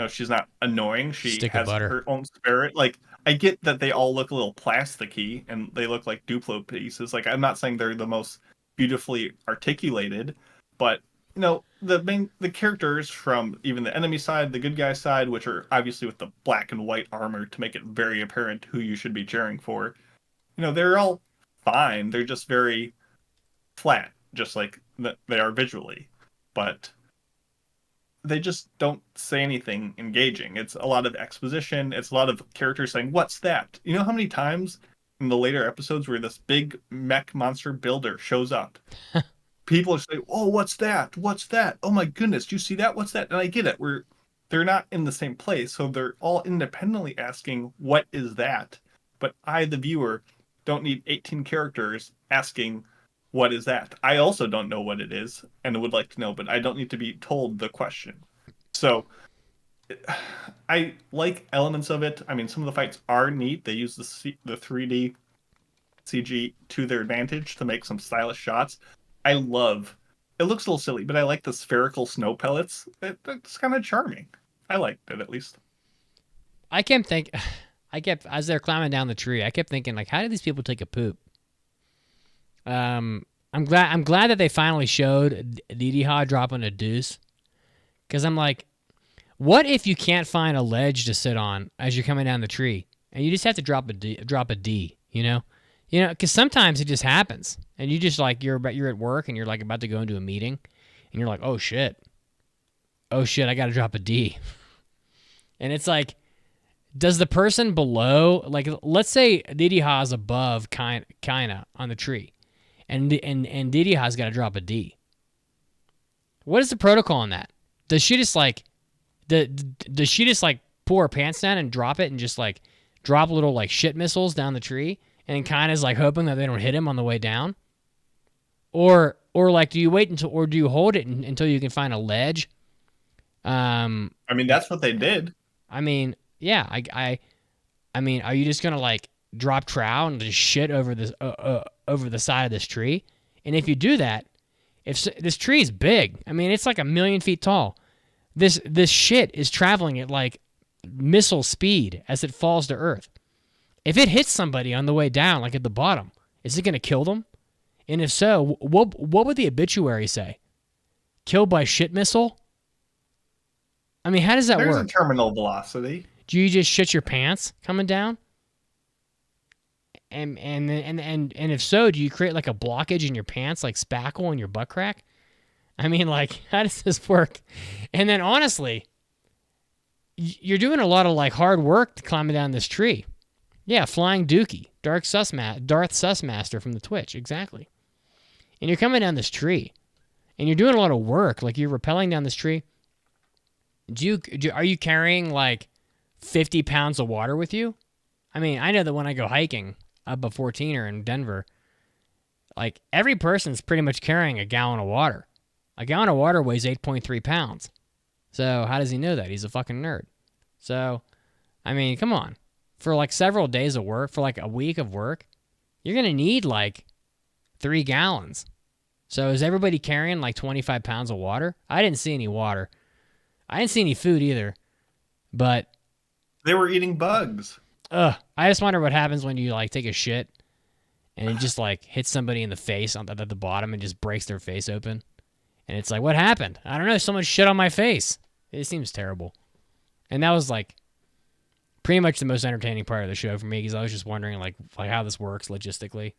Speaker 3: she's not annoying. She has her own spirit. Like, I get that they all look a little plasticky and they look like Duplo pieces. Like, I'm not saying they're the most beautifully articulated, but the characters from even the enemy side, the good guy side, which are obviously with the black and white armor to make it very apparent who you should be cheering for, they're all fine. They're just very flat, just like they are visually, but they just don't say anything engaging. It's a lot of exposition. It's a lot of characters saying, "What's that?" You know how many times in the later episodes where this big mech monster builder shows up, people say, "Oh, what's that? What's that? Oh my goodness, do you see that? What's that?" And I get it. They're not in the same place, so they're all independently asking, "What is that?" But I, the viewer, don't need 18 characters asking, "What is that?" I also don't know what it is and would like to know, but I don't need to be told the question. So I like elements of it. I mean, some of the fights are neat. They use the 3D CG to their advantage to make some stylish shots. It looks a little silly, but I like the spherical snow pellets. It's kind of charming. I liked it, at least.
Speaker 1: As they're climbing down the tree, I kept thinking, like, how did these people take a poop? I'm glad that they finally showed Lidiha dropping a deuce. Because I'm like, what if you can't find a ledge to sit on as you're coming down the tree? and you just have to drop a D, you know, because sometimes it just happens, and you just like you're at work and you're like about to go into a meeting, and you're like, oh shit, I got to drop a D, and it's like, does the person below, like, let's say Didi Ha's above Kaina on the tree, and Didi Ha's got to drop a D. What is the protocol on that? Does she just like, does she just like pull her pants down and drop it and just like drop little like shit missiles down the tree, and Kaina's like hoping that they don't hit him on the way down? Or like, do you wait until, or do you hold it until you can find a ledge?
Speaker 3: I mean, that's what they did.
Speaker 1: I mean, yeah, I mean, are you just gonna like drop trow and just shit over this over the side of this tree? And if you do that, if this tree is big, I mean, it's like 1,000,000 feet tall. This shit is traveling at like missile speed as it falls to earth. If it hits somebody on the way down, like at the bottom, is it gonna kill them? And if so, what would the obituary say? Killed by shit missile? I mean, how does that work?
Speaker 3: There's a terminal velocity.
Speaker 1: Do you just shit your pants coming down? And if so, do you create like a blockage in your pants, like spackle in your butt crack? I mean, like, how does this work? And then honestly, you're doing a lot of like hard work climbing down this tree. Yeah, Flying Dookie, Darth Sussmaster from the Twitch, exactly. And you're coming down this tree, and you're doing a lot of work, like you're rappelling down this tree. Are you carrying like 50 pounds of water with you? I mean, I know that when I go hiking up a 14er in Denver, like every person's pretty much carrying a gallon of water. A gallon of water weighs 8.3 pounds. So how does he know that? He's a fucking nerd. So, I mean, come on. For like several days of work, for like a week of work, you're going to need like 3 gallons. So is everybody carrying like 25 pounds of water? I didn't see any water. I didn't see any food either. But
Speaker 3: they were eating bugs.
Speaker 1: I just wonder what happens when you like take a shit and it just like hits somebody in the face at the bottom and just breaks their face open. And it's like, what happened? I don't know. Someone shit on my face. It seems terrible. And that was like pretty much the most entertaining part of the show for me, because I was just wondering like how this works logistically.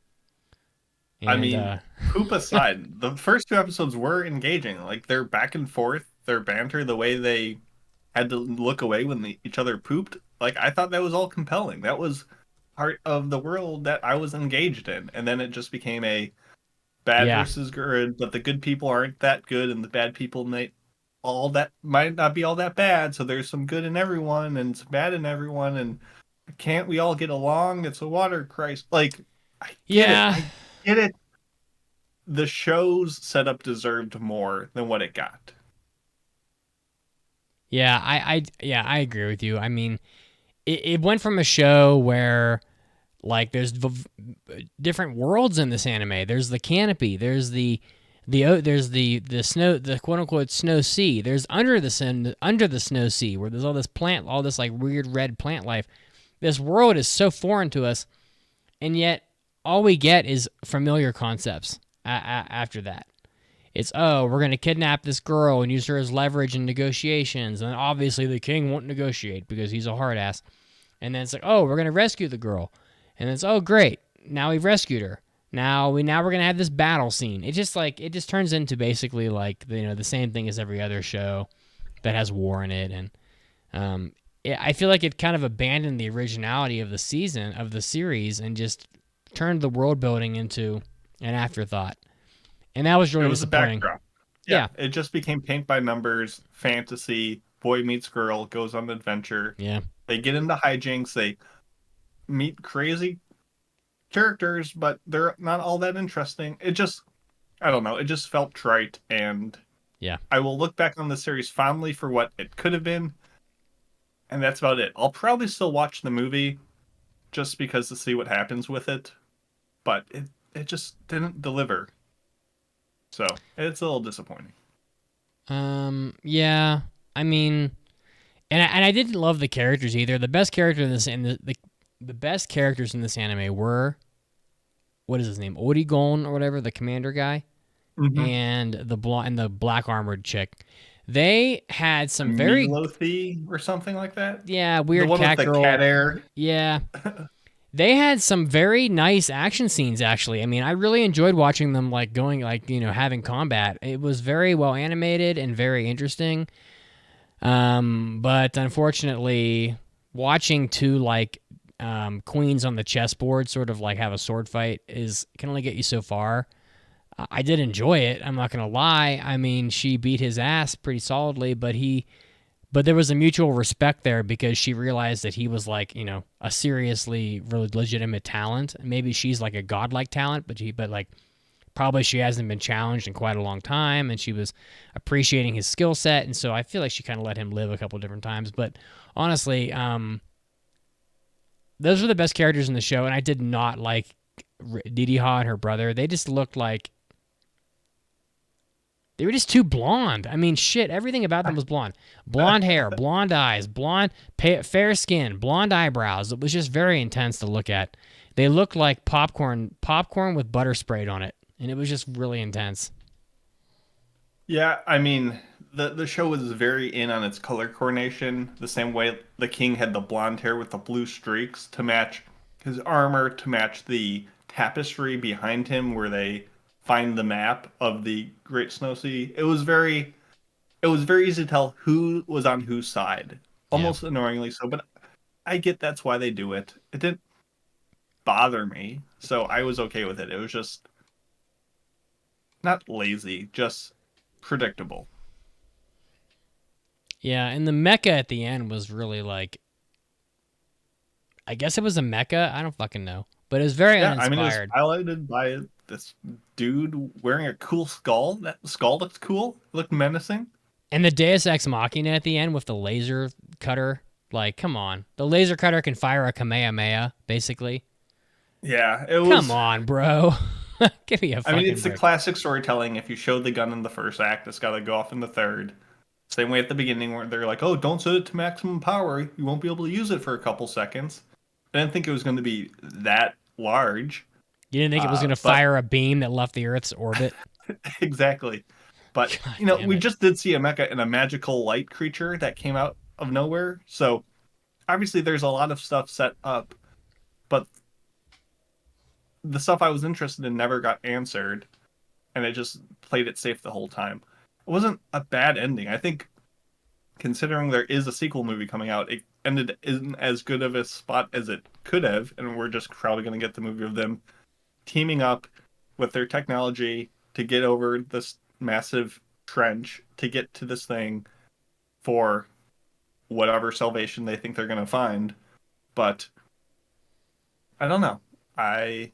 Speaker 1: And,
Speaker 3: I mean, poop aside, the first 2 episodes were engaging. Like their back and forth, their banter, the way they had to look away when each other pooped. Like, I thought that was all compelling. That was part of the world that I was engaged in. And then it just became a bad versus good, but the good people aren't that good, and the bad people might not be all that bad. So there's some good in everyone and some bad in everyone. And can't we all get along? It's a water crisis. Like, I get it. The show's setup deserved more than what it got.
Speaker 1: Yeah, I agree with you. I mean, it went from a show where like there's different worlds in this anime. There's the canopy. There's the snow, the quote unquote snow sea. There's under the snow sea where there's all this plant, all this like weird red plant life. This world is so foreign to us, and yet all we get is familiar concepts after that. It's, we're going to kidnap this girl and use her as leverage in negotiations. And obviously the king won't negotiate because he's a hard ass. And then it's like, we're going to rescue the girl. And it's, great. Now we've rescued her. Now we're going to have this battle scene. It just turns into basically like, the same thing as every other show that has war in it. And I feel like it kind of abandoned the originality of the series, and just turned the world building into an afterthought. And that was really disappointing.
Speaker 3: A backdrop. Yeah, it just became paint by numbers, fantasy, boy meets girl, goes on an adventure.
Speaker 1: Yeah.
Speaker 3: They get into hijinks, they meet crazy characters, but they're not all that interesting. I don't know, it just felt trite, and
Speaker 1: yeah.
Speaker 3: I will look back on the series fondly for what it could have been, and that's about it. I'll probably still watch the movie just because to see what happens with it, but it just didn't deliver. So it's a little disappointing.
Speaker 1: Yeah. I mean, and I didn't love the characters either. The best character in this, and the best characters in this anime were, what is his name, Origon or whatever, the commander guy, and the black armored chick. They had some very
Speaker 3: Melothy or something like that. The
Speaker 1: weird
Speaker 3: one
Speaker 1: cat
Speaker 3: with the
Speaker 1: girl.
Speaker 3: cat hair.
Speaker 1: Yeah. They had some very nice action scenes, actually. I mean, I really enjoyed watching them, like, going, like, having combat. It was very well animated and very interesting. But unfortunately, watching two, like, queens on the chessboard sort of, like, have a sword fight can only get you so far. I did enjoy it. I'm not going to lie. I mean, she beat his ass pretty solidly, but there was a mutual respect there because she realized that he was like, a seriously really legitimate talent. Maybe she's like a godlike talent, but like probably she hasn't been challenged in quite a long time, and she was appreciating his skill set, and so I feel like she kind of let him live a couple different times. But honestly, those were the best characters in the show, and I did not like Didi Ha and her brother. They just looked like they were just too blonde. I mean, shit, everything about them was blonde. Blonde hair, blonde eyes, fair skin, blonde eyebrows. It was just very intense to look at. They looked like popcorn with butter sprayed on it, and it was just really intense.
Speaker 3: Yeah, I mean, the show was very in on its color coordination, the same way the king had the blonde hair with the blue streaks to match his armor, to match the tapestry behind him where they find the map of the Great Snow Sea. It was very easy to tell who was on whose side. Almost annoyingly so, but I get that's why they do it. It didn't bother me, so I was okay with it. It was just not lazy, just predictable.
Speaker 1: Yeah, and the mecha at the end was really like, I guess it was a mecha. I don't fucking know, but it was very uninspired.
Speaker 3: I mean, it was piloted by this dude wearing a cool skull. That skull looked cool. It looked menacing.
Speaker 1: And the Deus Ex Machina at the end with the laser cutter, like, come on. The laser cutter can fire a Kamehameha, basically.
Speaker 3: Yeah, it was.
Speaker 1: Come on, bro. Give me a fucking
Speaker 3: it's
Speaker 1: break.
Speaker 3: the classic storytelling. If you showed the gun in the first act, it's got to go off in the third. Same way at the beginning where they're like, oh, don't set it to maximum power. You won't be able to use it for a couple seconds. I didn't think it was going to be that large.
Speaker 1: You didn't think it was going to fire a beam that left the Earth's orbit?
Speaker 3: Exactly. But, we just did see a mecha and a magical light creature that came out of nowhere. So, obviously, there's a lot of stuff set up. But the stuff I was interested in never got answered. And it just played it safe the whole time. It wasn't a bad ending. I think, considering there is a sequel movie coming out, it ended in as good of a spot as it could have. And we're just probably going to get the movie of them teaming up with their technology to get over this massive trench, to get to this thing for whatever salvation they think they're going to find. But I don't know. I'm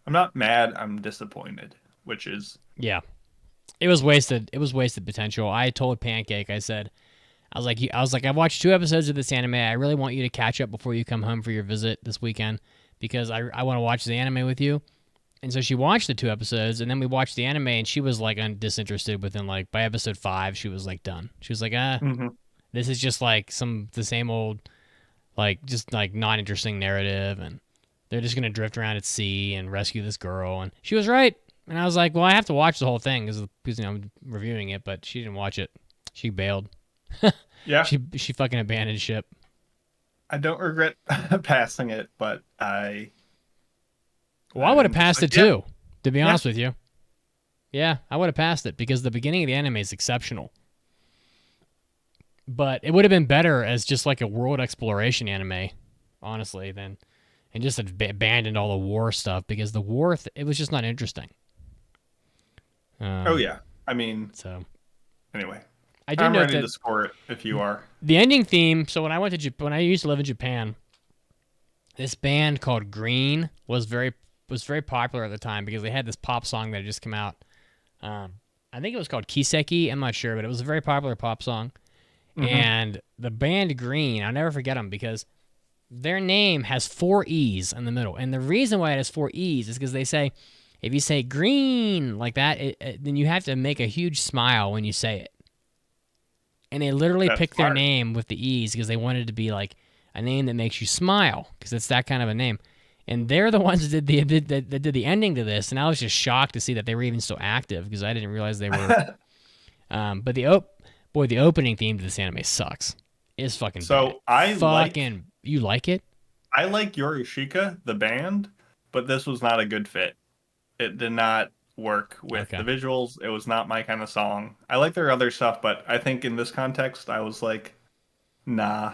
Speaker 3: not mad. I'm disappointed, which is...
Speaker 1: Yeah. It was wasted. It was wasted potential. I told Pancake, I was like, I've watched 2 episodes of this anime. I really want you to catch up before you come home for your visit this weekend because I want to watch the anime with you. And so she watched the 2 episodes, and then we watched the anime, and she was like disinterested within like by episode 5. She was like done. She was like, this is just like the same old, like just like not interesting narrative, and they're just gonna drift around at sea and rescue this girl. And she was right. And I was like, well, I have to watch the whole thing because I'm reviewing it, but she didn't watch it. She bailed.
Speaker 3: Yeah.
Speaker 1: She fucking abandoned ship.
Speaker 3: I don't regret passing it, but I
Speaker 1: would have passed it too, to be honest with you. Yeah, I would have passed it because the beginning of the anime is exceptional. But it would have been better as just like a world exploration anime, honestly, and just abandoned all the war stuff because the war, it was just not interesting.
Speaker 3: Oh, yeah. I mean,
Speaker 1: so
Speaker 3: anyway.
Speaker 1: I'm
Speaker 3: ready to score it if you are.
Speaker 1: The ending theme, so when I used to live in Japan, this band called Green was very popular at the time because they had this pop song that had just come out. I think it was called Kiseki. I'm not sure, but it was a very popular pop song. Mm-hmm. And the band Green, I'll never forget them because their name has 4 E's in the middle. And the reason why it has 4 E's is because they say, if you say green like that, then you have to make a huge smile when you say it. And they literally picked their name with the E's because they wanted it to be like a name that makes you smile because it's that kind of a name. And they're the ones that did the ending to this, and I was just shocked to see that they were even so active because I didn't realize they were But the opening theme to this anime sucks. It's fucking
Speaker 3: So
Speaker 1: bad. You like it?
Speaker 3: I like Yorishika, the band, but this was not a good fit. It did not work with the visuals. It was not my kind of song. I like their other stuff, but I think in this context, I was like, nah,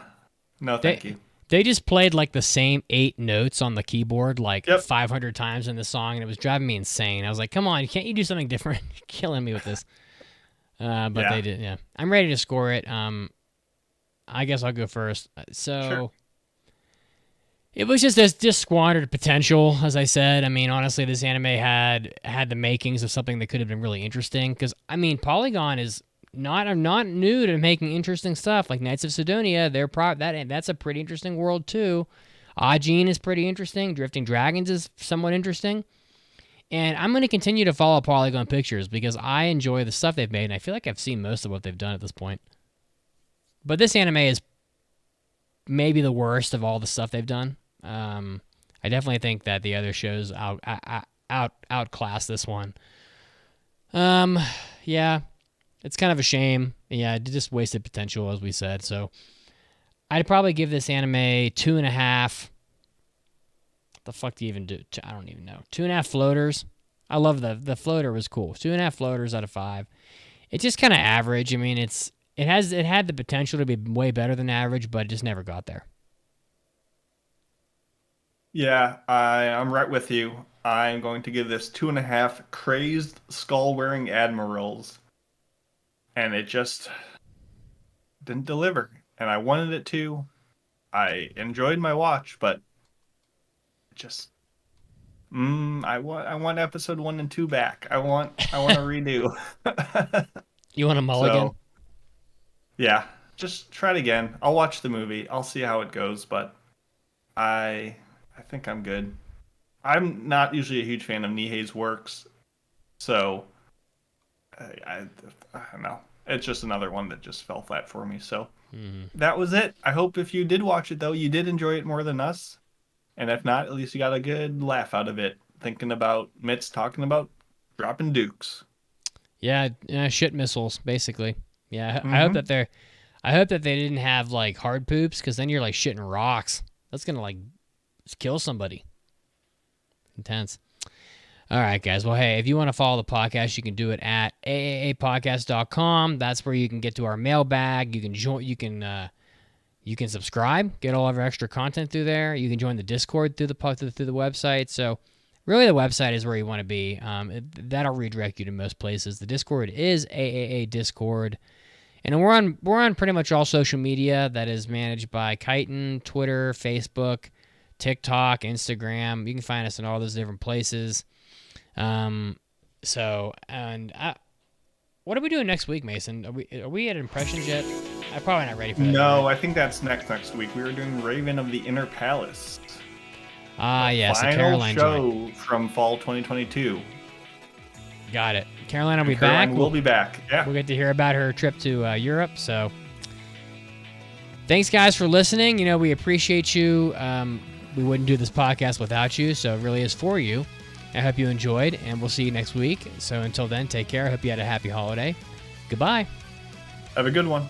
Speaker 3: no, thank you.
Speaker 1: They just played like the same 8 notes on the keyboard like
Speaker 3: Yep.
Speaker 1: 500 times in the song, and it was driving me insane. I was like, come on, can't you do something different? You're killing me with this. But they did, yeah. I'm ready to score it. I guess I'll go first.
Speaker 3: Sure.
Speaker 1: It was just squandered potential, as I said. I mean, honestly, this anime had the makings of something that could have been really interesting. Because I mean, Polygon is not new to making interesting stuff. Like Knights of Sidonia, that's a pretty interesting world too. Ajin is pretty interesting. Drifting Dragons is somewhat interesting. And I'm going to continue to follow Polygon Pictures because I enjoy the stuff they've made, and I feel like I've seen most of what they've done at this point. But this anime is maybe the worst of all the stuff they've done. I definitely think that the other shows outclass this one. Yeah, it's kind of a shame. Yeah, it just wasted potential, as we said. So I'd probably give this anime 2.5. The fuck do you even do? I don't even know. 2.5 floaters. I love the floater was cool. 2.5 floaters out of 5. It's just kind of average. I mean, it had the potential to be way better than average, but it just never got there.
Speaker 3: Yeah, I'm right with you. I'm going to give this 2.5 crazed skull-wearing admirals, and it just didn't deliver. And I wanted it to. I enjoyed my watch, but just I want episode 1 and 2 back. I want a redo.
Speaker 1: You want a mulligan?
Speaker 3: So, yeah, just try it again. I'll watch the movie. I'll see how it goes, but I think I'm good. I'm not usually a huge fan of Nihei's works, so I don't know. It's just another one that just fell flat for me. So that was it. I hope if you did watch it, though, you did enjoy it more than us. And if not, at least you got a good laugh out of it, thinking about Mitz talking about dropping dukes.
Speaker 1: Yeah, shit missiles, basically. Yeah, I hope that they didn't have like hard poops, because then you're like shitting rocks. That's gonna like kill somebody. Intense. All right, guys. Well, hey, if you want to follow the podcast, you can do it at aapodcast.com. That's where you can get to our mailbag. You can join. You can subscribe, get all of our extra content through there. You can join the Discord through the website. So really the website is where you want to be. That'll redirect you to most places. The Discord is AAA Discord. And we're on pretty much all social media that is managed by Kaina, Twitter, Facebook, TikTok, Instagram. You can find us in all those different places. What are we doing next week, Mason? Are we at impressions yet? I'm probably not ready for that.
Speaker 3: No, I think that's next week. We were doing Raven of the Inner Palace.
Speaker 1: Yes,
Speaker 3: the
Speaker 1: Caroline
Speaker 3: show
Speaker 1: joined.
Speaker 3: From fall 2022.
Speaker 1: Got it. Caroline will be
Speaker 3: Caroline
Speaker 1: back.
Speaker 3: will be back. Yeah.
Speaker 1: We'll get to hear about her trip to Europe. So, thanks, guys, for listening. We appreciate you. We wouldn't do this podcast without you, so it really is for you. I hope you enjoyed, and we'll see you next week. So until then, take care. I hope you had a happy holiday. Goodbye.
Speaker 3: Have a good one.